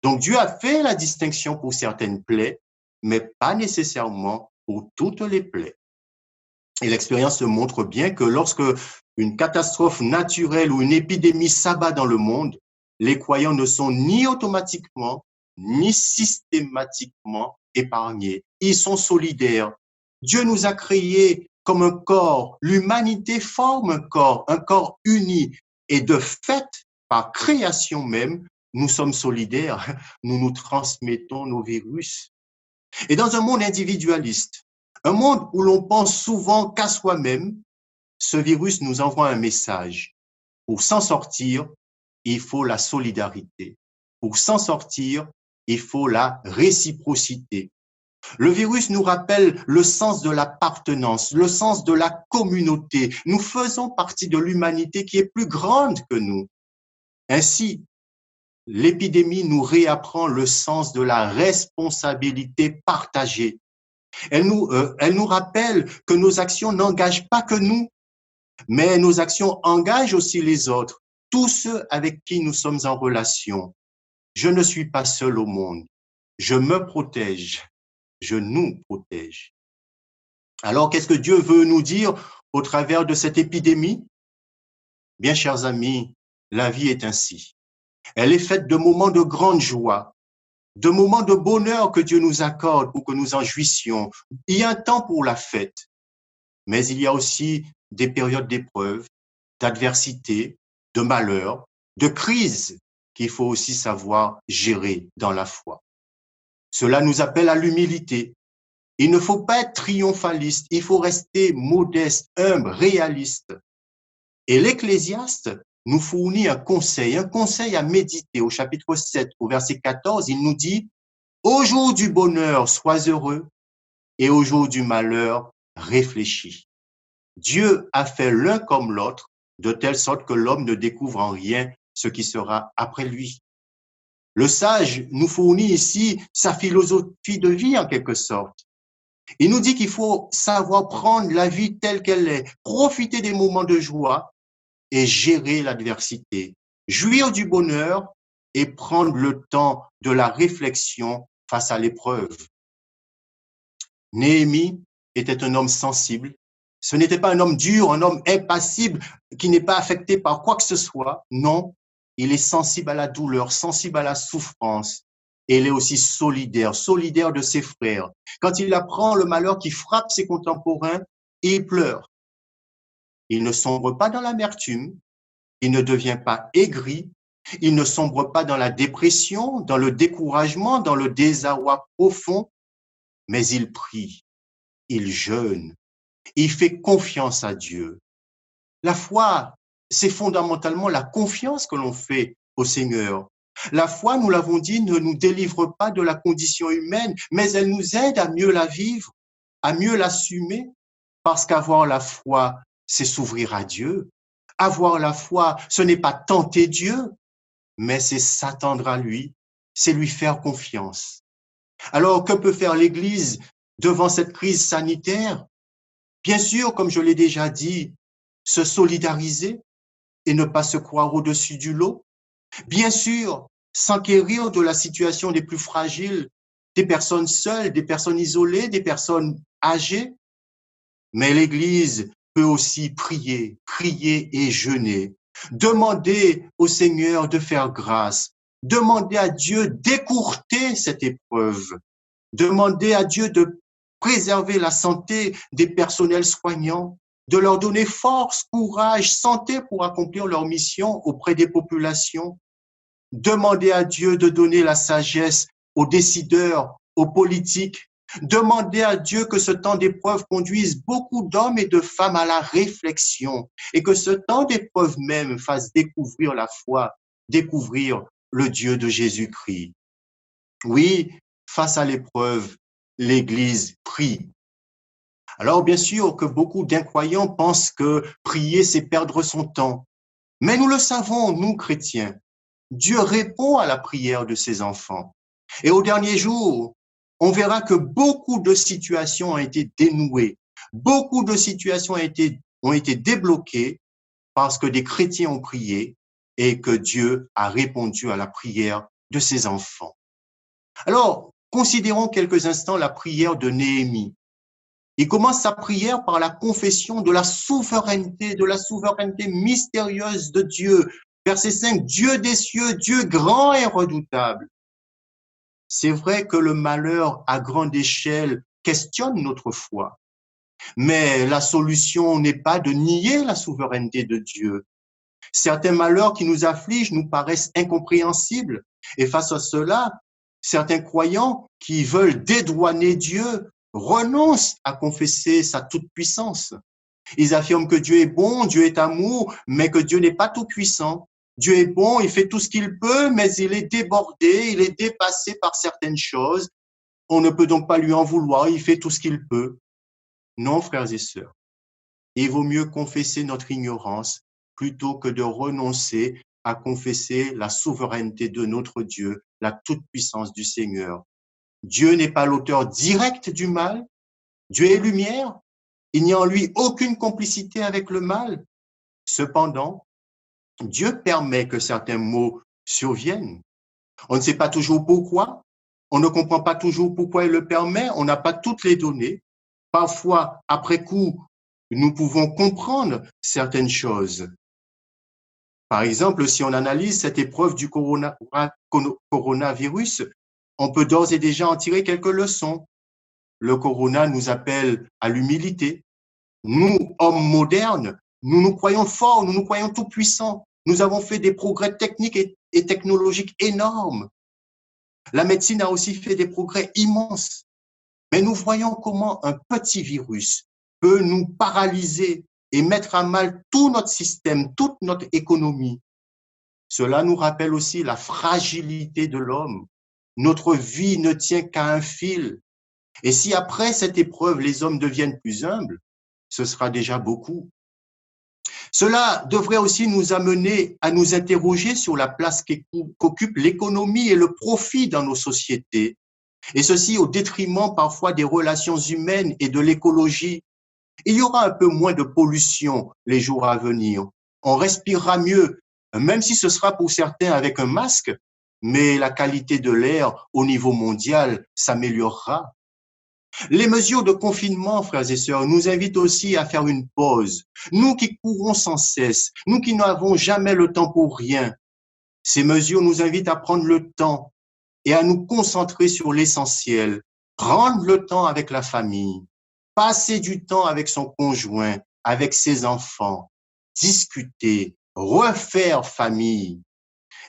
Donc Dieu a fait la distinction pour certaines plaies, mais pas nécessairement pour toutes les plaies. Et l'expérience montre bien que lorsque une catastrophe naturelle ou une épidémie s'abat dans le monde, les croyants ne sont ni automatiquement, ni systématiquement épargnés. Ils sont solidaires. Dieu nous a créés comme un corps. L'humanité forme un corps uni. Et de fait, par création même, nous sommes solidaires. Nous nous transmettons nos virus. Et dans un monde individualiste, un monde où l'on pense souvent qu'à soi-même, ce virus nous envoie un message. Pour s'en sortir, il faut la solidarité. Pour s'en sortir, il faut la réciprocité. Le virus nous rappelle le sens de l'appartenance, le sens de la communauté. Nous faisons partie de l'humanité qui est plus grande que nous. Ainsi, l'épidémie nous réapprend le sens de la responsabilité partagée. Elle nous rappelle que nos actions n'engagent pas que nous, mais nos actions engagent aussi les autres, tous ceux avec qui nous sommes en relation. Je ne suis pas seul au monde. Je me protège. Je nous protège. Alors, qu'est-ce que Dieu veut nous dire au travers de cette épidémie? Bien, chers amis, la vie est ainsi. Elle est faite de moments de grande joie, de moments de bonheur que Dieu nous accorde pour que nous en jouissions. Il y a un temps pour la fête, mais il y a aussi des périodes d'épreuve, d'adversité, de malheur, de crise qu'il faut aussi savoir gérer dans la foi. Cela nous appelle à l'humilité. Il ne faut pas être triomphaliste, il faut rester modeste, humble, réaliste. Et l'Ecclésiaste nous fournit un conseil à méditer au chapitre 7, au verset 14, il nous dit « Au jour du bonheur, sois heureux, et au jour du malheur, réfléchis. » Dieu a fait l'un comme l'autre, de telle sorte que l'homme ne découvre en rien ce qui sera après lui. Le sage nous fournit ici sa philosophie de vie en quelque sorte. Il nous dit qu'il faut savoir prendre la vie telle qu'elle est, profiter des moments de joie et gérer l'adversité, jouir du bonheur et prendre le temps de la réflexion face à l'épreuve. Néhémie était un homme sensible. Ce n'était pas un homme dur, un homme impassible qui n'est pas affecté par quoi que ce soit. Non, il est sensible à la douleur, sensible à la souffrance. Et il est aussi solidaire, solidaire de ses frères. Quand il apprend le malheur qui frappe ses contemporains, il pleure. Il ne sombre pas dans l'amertume, il ne devient pas aigri, il ne sombre pas dans la dépression, dans le découragement, dans le désarroi profond, mais il prie, il jeûne, il fait confiance à Dieu. La foi, c'est fondamentalement la confiance que l'on fait au Seigneur. La foi, nous l'avons dit, ne nous délivre pas de la condition humaine, mais elle nous aide à mieux la vivre, à mieux l'assumer, parce qu'avoir la foi, c'est s'ouvrir à Dieu. Avoir la foi, ce n'est pas tenter Dieu, mais c'est s'attendre à lui, c'est lui faire confiance. Alors, que peut faire l'Église devant cette crise sanitaire? Bien sûr, comme je l'ai déjà dit, se solidariser et ne pas se croire au-dessus du lot. Bien sûr, s'enquérir de la situation des plus fragiles, des personnes seules, des personnes isolées, des personnes âgées. Mais l'Église peut aussi prier, prier et jeûner, demander au Seigneur de faire grâce, demander à Dieu d'écourter cette épreuve, demander à Dieu de préserver la santé des personnels soignants, de leur donner force, courage, santé pour accomplir leur mission auprès des populations, demander à Dieu de donner la sagesse aux décideurs, aux politiques, demander à Dieu que ce temps d'épreuve conduise beaucoup d'hommes et de femmes à la réflexion et que ce temps d'épreuve même fasse découvrir la foi, découvrir le Dieu de Jésus-Christ. Oui, face à l'épreuve, l'Église prie. Alors bien sûr que beaucoup d'incroyants pensent que prier, c'est perdre son temps. Mais nous le savons, nous chrétiens, Dieu répond à la prière de ses enfants. Et au dernier jour, on verra que beaucoup de situations ont été dénouées, beaucoup de situations ont été débloquées parce que des chrétiens ont prié et que Dieu a répondu à la prière de ses enfants. Alors, considérons quelques instants la prière de Néhémie. Il commence sa prière par la confession de la souveraineté mystérieuse de Dieu. Verset 5, Dieu des cieux, Dieu grand et redoutable. C'est vrai que le malheur à grande échelle questionne notre foi, mais la solution n'est pas de nier la souveraineté de Dieu. Certains malheurs qui nous affligent nous paraissent incompréhensibles, et face à cela, certains croyants qui veulent dédouaner Dieu renoncent à confesser sa toute-puissance. Ils affirment que Dieu est bon, Dieu est amour, mais que Dieu n'est pas tout-puissant. Dieu est bon, il fait tout ce qu'il peut, mais il est débordé, il est dépassé par certaines choses. On ne peut donc pas lui en vouloir, il fait tout ce qu'il peut. Non, frères et sœurs, il vaut mieux confesser notre ignorance plutôt que de renoncer à confesser la souveraineté de notre Dieu, la toute-puissance du Seigneur. Dieu n'est pas l'auteur direct du mal. Dieu est lumière. Il n'y a en lui aucune complicité avec le mal. Cependant, Dieu permet que certains maux surviennent. On ne sait pas toujours pourquoi. On ne comprend pas toujours pourquoi il le permet. On n'a pas toutes les données. Parfois, après coup, nous pouvons comprendre certaines choses. Par exemple, si on analyse cette épreuve du coronavirus, on peut d'ores et déjà en tirer quelques leçons. Le corona nous appelle à l'humilité. Nous, hommes modernes, nous nous croyons forts, nous nous croyons tout-puissants. Nous avons fait des progrès techniques et technologiques énormes. La médecine a aussi fait des progrès immenses. Mais nous voyons comment un petit virus peut nous paralyser et mettre à mal tout notre système, toute notre économie. Cela nous rappelle aussi la fragilité de l'homme. Notre vie ne tient qu'à un fil. Et si après cette épreuve, les hommes deviennent plus humbles, ce sera déjà beaucoup. Cela devrait aussi nous amener à nous interroger sur la place qu'occupe l'économie et le profit dans nos sociétés. Et ceci au détriment parfois des relations humaines et de l'écologie. Il y aura un peu moins de pollution les jours à venir. On respirera mieux, même si ce sera pour certains avec un masque, mais la qualité de l'air au niveau mondial s'améliorera. Les mesures de confinement, frères et sœurs, nous invitent aussi à faire une pause. Nous qui courons sans cesse, nous qui n'avons jamais le temps pour rien, ces mesures nous invitent à prendre le temps et à nous concentrer sur l'essentiel, prendre le temps avec la famille, passer du temps avec son conjoint, avec ses enfants, discuter, refaire famille.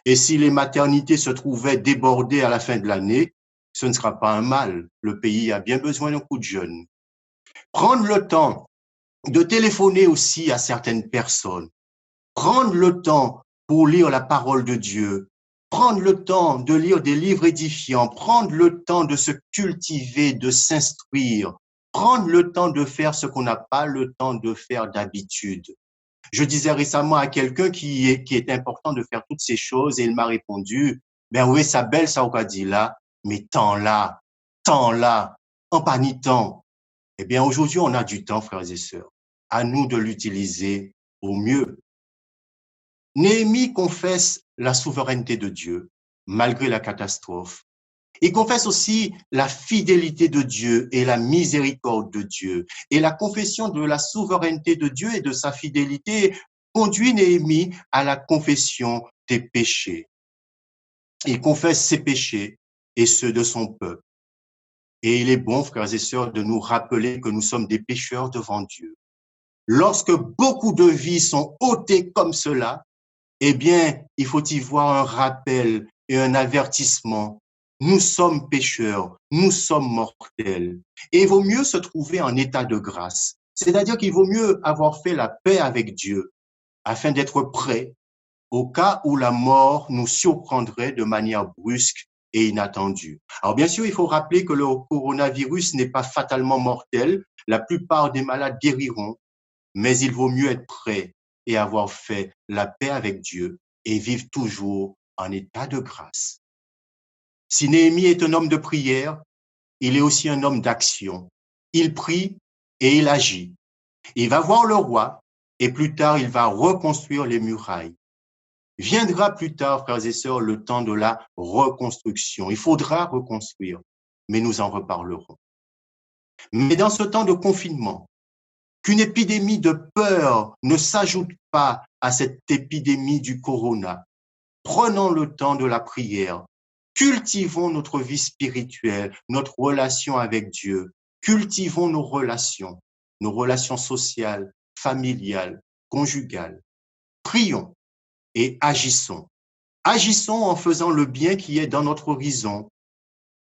Et si les maternités se trouvaient débordées à la fin de l'année, ce ne sera pas un mal. Le pays a bien besoin d'un coup de jeune. Prendre le temps de téléphoner aussi à certaines personnes. Prendre le temps pour lire la parole de Dieu. Prendre le temps de lire des livres édifiants. Prendre le temps de se cultiver, de s'instruire. Prendre le temps de faire ce qu'on n'a pas le temps de faire d'habitude. Je disais récemment à quelqu'un qui est important de faire toutes ces choses et il m'a répondu, ben oui, ça belle, ça on dit là, mais tant là, en pas ni temps. Eh bien, aujourd'hui, on a du temps, frères et sœurs. À nous de l'utiliser au mieux. Néhémie confesse la souveraineté de Dieu, malgré la catastrophe. Il confesse aussi la fidélité de Dieu et la miséricorde de Dieu. Et la confession de la souveraineté de Dieu et de sa fidélité conduit Néhémie à la confession des péchés. Il confesse ses péchés et ceux de son peuple. Et il est bon, frères et sœurs, de nous rappeler que nous sommes des pécheurs devant Dieu. Lorsque beaucoup de vies sont ôtées comme cela, eh bien, il faut y voir un rappel et un avertissement. Nous sommes pécheurs, nous sommes mortels. Et il vaut mieux se trouver en état de grâce. C'est-à-dire qu'il vaut mieux avoir fait la paix avec Dieu afin d'être prêt au cas où la mort nous surprendrait de manière brusque et inattendue. Alors bien sûr, il faut rappeler que le coronavirus n'est pas fatalement mortel. La plupart des malades guériront, mais il vaut mieux être prêt et avoir fait la paix avec Dieu et vivre toujours en état de grâce. Si Néhémie est un homme de prière, il est aussi un homme d'action. Il prie et il agit. Il va voir le roi et plus tard, il va reconstruire les murailles. Viendra plus tard, frères et sœurs, le temps de la reconstruction. Il faudra reconstruire, mais nous en reparlerons. Mais dans ce temps de confinement, qu'une épidémie de peur ne s'ajoute pas à cette épidémie du corona. Prenons le temps de la prière. Cultivons notre vie spirituelle, notre relation avec Dieu. Cultivons nos relations sociales, familiales, conjugales. Prions et agissons. Agissons en faisant le bien qui est dans notre horizon.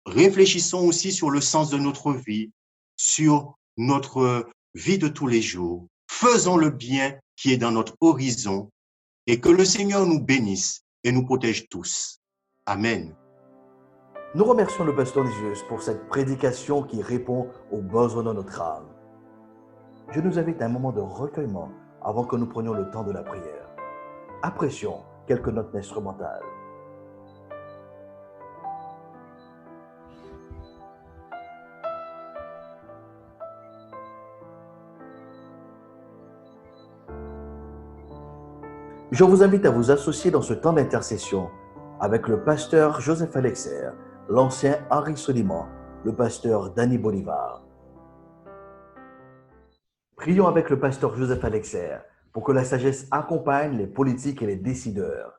Réfléchissons aussi sur le sens de notre vie, sur notre vie de tous les jours. Faisons le bien qui est dans notre horizon et que le Seigneur nous bénisse et nous protège tous. Amen. Nous remercions le pasteur Légius pour cette prédication qui répond aux besoins de notre âme. Je nous invite à un moment de recueillement avant que nous prenions le temps de la prière. Apprécions quelques notes instrumentales. Je vous invite à vous associer dans ce temps d'intercession avec le pasteur Joseph Alexer, l'ancien Henri Soliman, le pasteur Danny Bolivar. Prions avec le pasteur Joseph Alexer pour que la sagesse accompagne les politiques et les décideurs.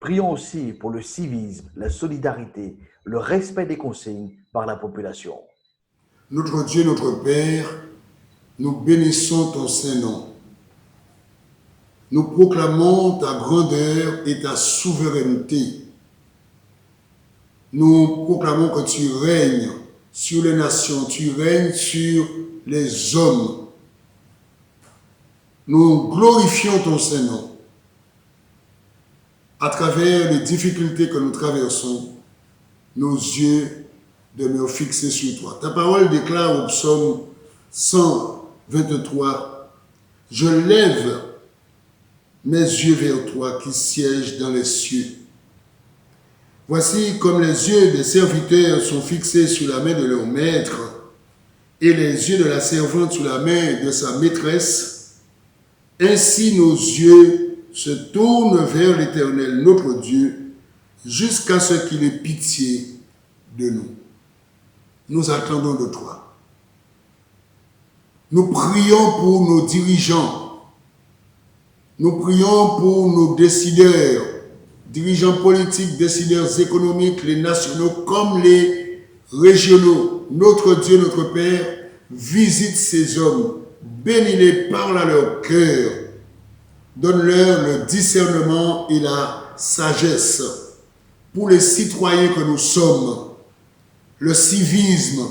Prions aussi pour le civisme, la solidarité, le respect des consignes par la population. Notre Dieu, notre Père, nous bénissons ton Saint-Nom. Nous proclamons ta grandeur et ta souveraineté. Nous proclamons que tu règnes sur les nations, tu règnes sur les hommes. Nous glorifions ton Saint-Nom. À travers les difficultés que nous traversons, nos yeux demeurent fixés sur toi. Ta parole déclare au psaume 123, « Je lève mes yeux vers toi qui sièges dans les cieux. » Voici comme les yeux des serviteurs sont fixés sur la main de leur maître et les yeux de la servante sur la main de sa maîtresse, ainsi nos yeux se tournent vers l'Éternel, notre Dieu, jusqu'à ce qu'il ait pitié de nous. Nous attendons de toi. Nous prions pour nos dirigeants. Nous prions pour nos décideurs, dirigeants politiques, décideurs économiques, les nationaux comme les régionaux. Notre Dieu, notre Père, visite ces hommes, bénis-les, parle à leur cœur, donne-leur le discernement et la sagesse pour les citoyens que nous sommes, le civisme,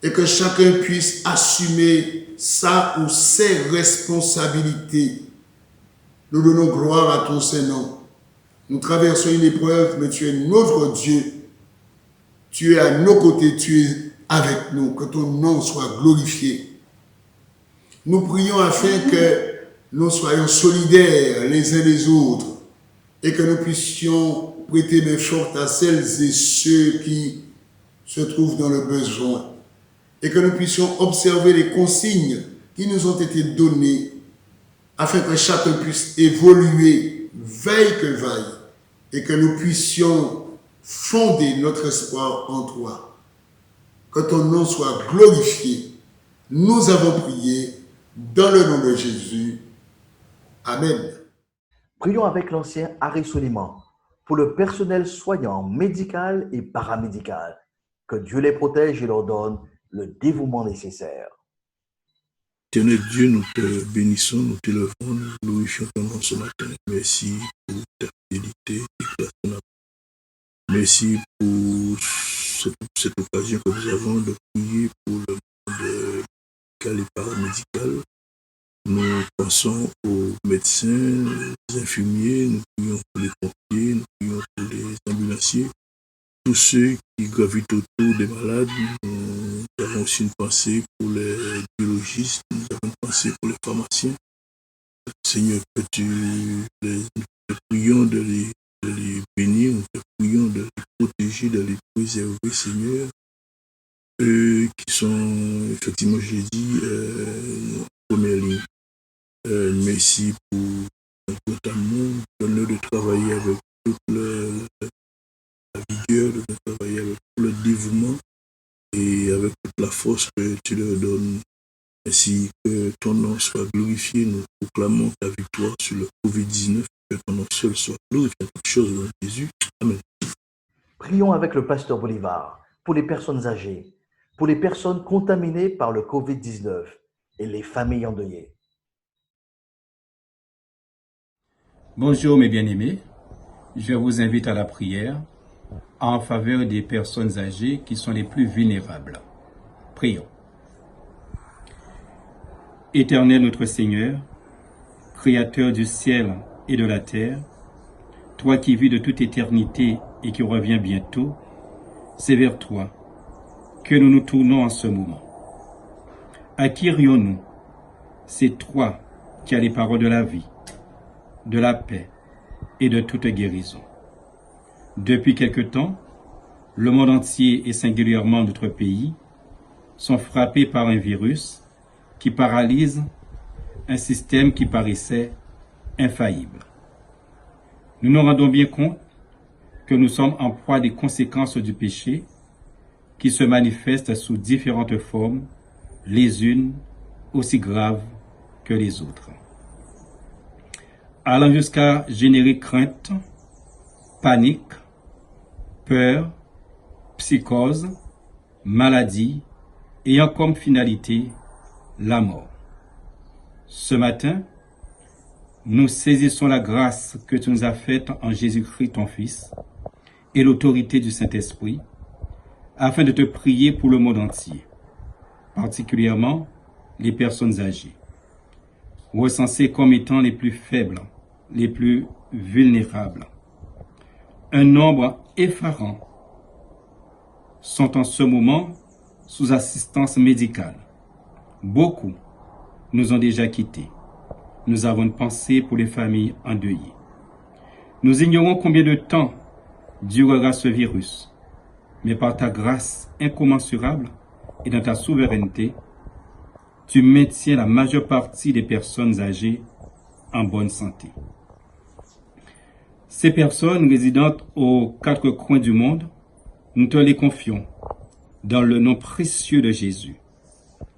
et que chacun puisse assumer sa ou ses responsabilités. Nous donnons gloire à ton Saint-Nom. Nous traversons une épreuve, mais tu es notre Dieu. Tu es à nos côtés, tu es avec nous. Que ton nom soit glorifié. Nous prions afin que nous soyons solidaires les uns les autres et que nous puissions prêter main forte à celles et ceux qui se trouvent dans le besoin et que nous puissions observer les consignes qui nous ont été données afin que chacun puisse évoluer, veille que vaille, et que nous puissions fonder notre espoir en toi. Que ton nom soit glorifié. Nous avons prié dans le nom de Jésus. Amen. Prions avec l'ancien Harry Soliman pour le personnel soignant, médical et paramédical. Que Dieu les protège et leur donne le dévouement nécessaire. Éternel Dieu, nous te bénissons, nous t'élevons, nous glorifions ton nom ce matin. Merci pour ta fidélité et grâce ton amour. Merci pour cette occasion que nous avons de prier pour le monde médical et paramédical. Nous pensons aux médecins, aux infirmiers, nous prions pour les pompiers, nous prions pour les ambulanciers, tous ceux qui gravitent autour des malades. Nous avons aussi une pensée pour les biologistes, nous avons une pensée pour les pharmaciens. Seigneur, que nous te prions de les bénir, nous te prions de les protéger, de les préserver, Seigneur. Eux qui sont, effectivement, je l'ai dit, en première ligne. Merci pour notre amour, donne-leur de travailler avec toute la vigueur, de travailler avec tout le dévouement et avec toute la force que tu leur donnes. Ainsi que ton nom soit glorifié, nous proclamons ta victoire sur le Covid-19, que ton nom seul soit glorifié en toutes choses dans Jésus. Amen. Prions avec le pasteur Bolivar pour les personnes âgées, pour les personnes contaminées par le Covid-19 et les familles endeuillées. Bonjour mes bien-aimés, je vous invite à la prière en faveur des personnes âgées qui sont les plus vulnérables. Prions. Éternel notre Seigneur, Créateur du ciel et de la terre, toi qui vis de toute éternité et qui reviens bientôt, c'est vers toi que nous nous tournons en ce moment. À qui irions-nous? C'est toi qui as les paroles de la vie, de la paix et de toute guérison. Depuis quelque temps, le monde entier et singulièrement notre pays sont frappés par un virus qui paralyse un système qui paraissait infaillible. Nous nous rendons bien compte que nous sommes en proie des conséquences du péché qui se manifestent sous différentes formes, les unes aussi graves que les autres, allant jusqu'à générer crainte, panique, peur, psychose, maladie, ayant comme finalité la mort. Ce matin, nous saisissons la grâce que tu nous as faite en Jésus-Christ, ton Fils, et l'autorité du Saint-Esprit, afin de te prier pour le monde entier, particulièrement les personnes âgées, recensées comme étant les plus faibles, les plus vulnérables. Un nombre effarant sont en ce moment sous assistance médicale. Beaucoup nous ont déjà quittés. Nous avons une pensée pour les familles endeuillées. Nous ignorons combien de temps durera ce virus, mais par ta grâce incommensurable et dans ta souveraineté, tu maintiens la majeure partie des personnes âgées en bonne santé. Ces personnes résidentes aux quatre coins du monde, nous te les confions dans le nom précieux de Jésus.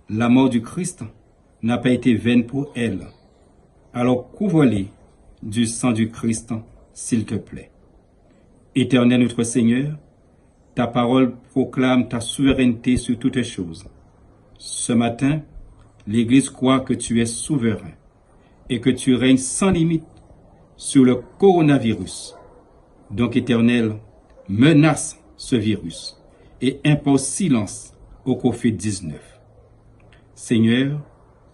La mort du Christ n'a pas été vaine pour elles. Alors couvre-les du sang du Christ, s'il te plaît. Éternel notre Seigneur, ta parole proclame ta souveraineté sur toutes les choses. Ce matin, l'Église croit que tu es souverain et que tu règnes sans limite sur le coronavirus. Donc, Éternel, menace ce virus et impose silence au Covid-19. Seigneur,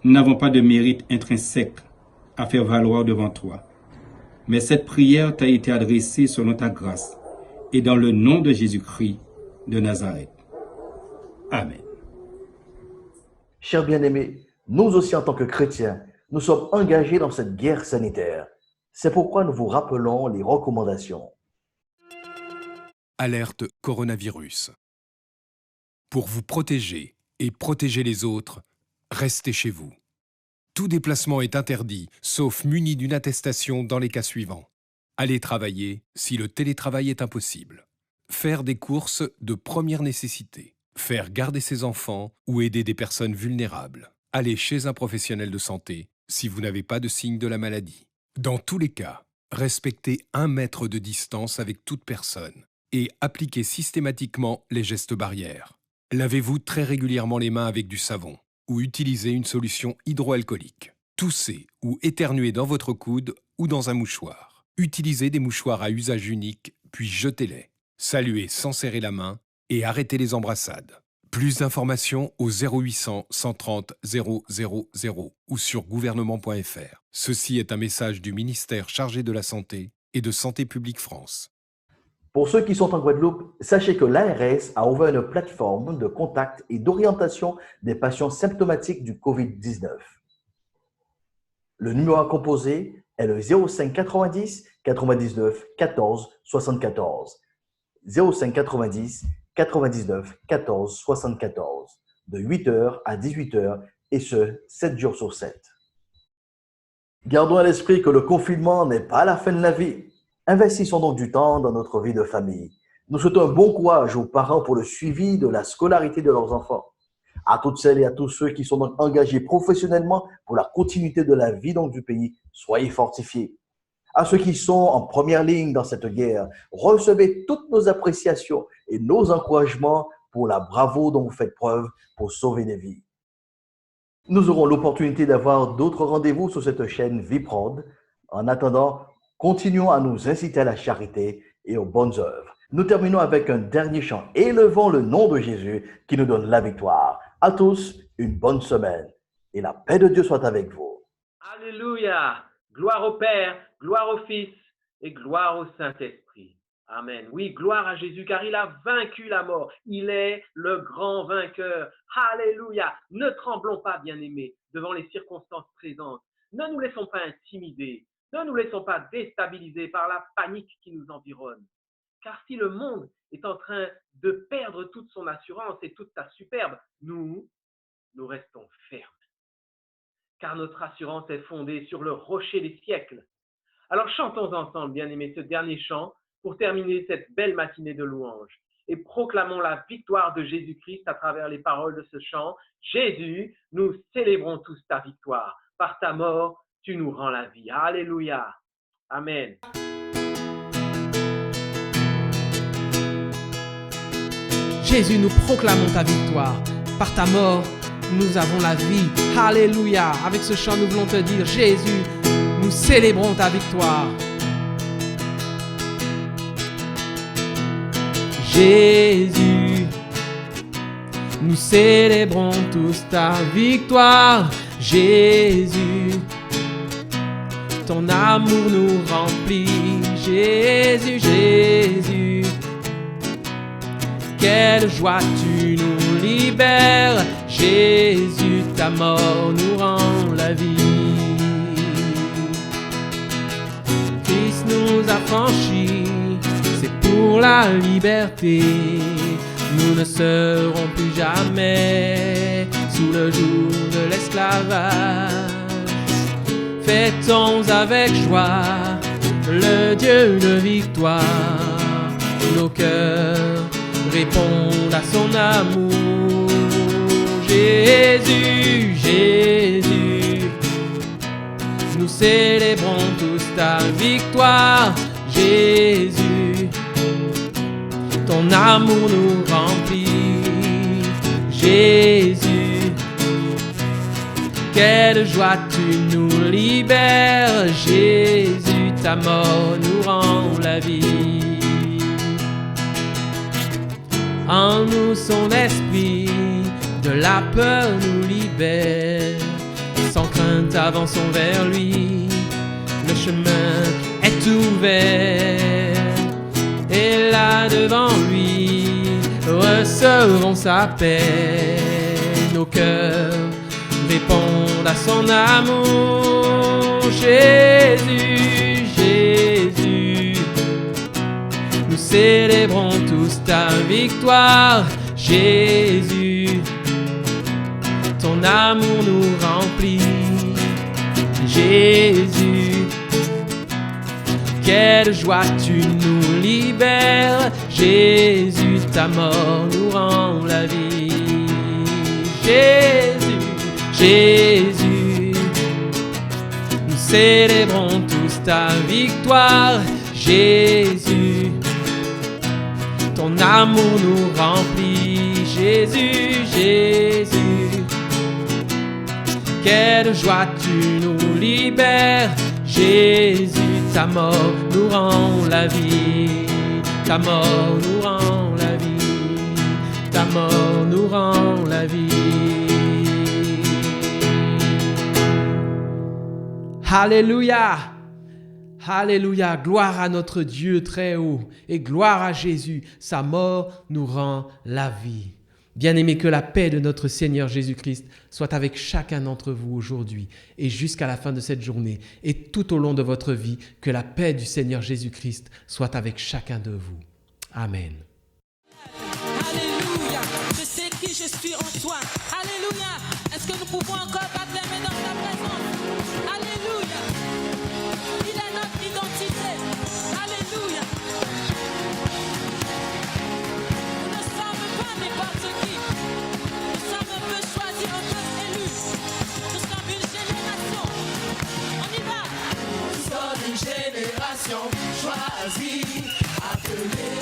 nous n'avons pas de mérite intrinsèque à faire valoir devant toi, mais cette prière t'a été adressée selon ta grâce et dans le nom de Jésus-Christ de Nazareth. Amen. Chers bien-aimés, nous aussi en tant que chrétiens, nous sommes engagés dans cette guerre sanitaire. C'est pourquoi nous vous rappelons les recommandations. Alerte coronavirus. Pour vous protéger et protéger les autres, restez chez vous. Tout déplacement est interdit, sauf muni d'une attestation dans les cas suivants. Aller travailler si le télétravail est impossible. Faire des courses de première nécessité. Faire garder ses enfants ou aider des personnes vulnérables. Aller chez un professionnel de santé si vous n'avez pas de signe de la maladie. Dans tous les cas, respectez 1 mètre de distance avec toute personne et appliquez systématiquement les gestes barrières. Lavez-vous très régulièrement les mains avec du savon ou utilisez une solution hydroalcoolique. Toussez ou éternuez dans votre coude ou dans un mouchoir. Utilisez des mouchoirs à usage unique, puis jetez-les. Saluez sans serrer la main et arrêtez les embrassades. Plus d'informations au 0800 130 000 ou sur gouvernement.fr. Ceci est un message du ministère chargé de la Santé et de Santé publique France. Pour ceux qui sont en Guadeloupe, sachez que l'ARS a ouvert une plateforme de contact et d'orientation des patients symptomatiques du COVID-19. Le numéro à composer est le 05 90 99 14 74. 05 90 99 14 74, de 8h à 18h, et ce, 7 jours sur 7. Gardons à l'esprit que le confinement n'est pas la fin de la vie. Investissons donc du temps dans notre vie de famille. Nous souhaitons un bon courage aux parents pour le suivi de la scolarité de leurs enfants. À toutes celles et à tous ceux qui sont donc engagés professionnellement pour la continuité de la vie donc du pays, soyez fortifiés. À ceux qui sont en première ligne dans cette guerre, recevez toutes nos appréciations et nos encouragements pour la bravoure dont vous faites preuve pour sauver des vies. Nous aurons l'opportunité d'avoir d'autres rendez-vous sur cette chaîne Viprod. En attendant, continuons à nous inciter à la charité et aux bonnes œuvres. Nous terminons avec un dernier chant. Élevons le nom de Jésus qui nous donne la victoire. À tous, une bonne semaine et la paix de Dieu soit avec vous. Alléluia! Gloire au Père, gloire au Fils et gloire au Saint-Esprit. Amen. Oui, gloire à Jésus, car il a vaincu la mort. Il est le grand vainqueur. Alléluia. Ne tremblons pas, bien-aimés, devant les circonstances présentes. Ne nous laissons pas intimider. Ne nous laissons pas déstabiliser par la panique qui nous environne. Car si le monde est en train de perdre toute son assurance et toute sa superbe, nous restons fermes. Car notre assurance est fondée sur le rocher des siècles. Alors chantons ensemble, bien-aimés, ce dernier chant pour terminer cette belle matinée de louange et proclamons la victoire de Jésus-Christ à travers les paroles de ce chant. Jésus, nous célébrons tous ta victoire. par ta mort, tu nous rends la vie. Alléluia. Amen. Jésus, nous proclamons ta victoire. Par ta mort, nous avons la vie. Alléluia. Avec ce chant, nous voulons te dire, Jésus, nous célébrons ta victoire. Jésus, nous célébrons tous ta victoire. Jésus, ton amour nous remplit. Jésus, Jésus, quelle joie tu nous libères. Jésus, ta mort nous rend la vie. Christ nous a franchis, c'est pour la liberté. Nous ne serons plus jamais sous le joug de l'esclavage. Fêtons avec joie le Dieu de victoire. Nos cœurs répondent à son amour. Jésus, Jésus, nous célébrons tous ta victoire. Jésus, ton amour nous remplit. Jésus, quelle joie tu nous libères. Jésus, ta mort nous rend la vie. En nous son esprit de la peur nous libère. Sans crainte avançons vers lui, le chemin est ouvert. Et là devant lui, recevons sa paix. Nos cœurs répondent à son amour. Jésus, Jésus, nous célébrons tous ta victoire. Jésus, ton amour nous remplit. Jésus, quelle joie tu nous libères. Jésus, ta mort nous rend la vie. Jésus, Jésus, nous célébrons tous ta victoire. Jésus, ton amour nous remplit. Jésus, Jésus, quelle joie tu nous libères. Jésus, ta mort nous rend la vie. Ta mort nous rend la vie. Ta mort nous rend la vie. Alléluia. Alléluia, gloire à notre Dieu très haut et gloire à Jésus, sa mort nous rend la vie. Bien-aimés, que la paix de notre Seigneur Jésus-Christ soit avec chacun d'entre vous aujourd'hui et jusqu'à la fin de cette journée et tout au long de votre vie, que la paix du Seigneur Jésus-Christ soit avec chacun de vous. Amen. Alléluia, je sais qui je suis en toi. Alléluia, est-ce que nous pouvons encore battre les mains dans sa présence? Alléluia, il est notre identité. Alléluia. Nous ne sommes pas n'importe qui. Nous sommes un peu choisis, un peu élus. Nous sommes une génération. On y va. Nous sommes une génération choisie, appelée.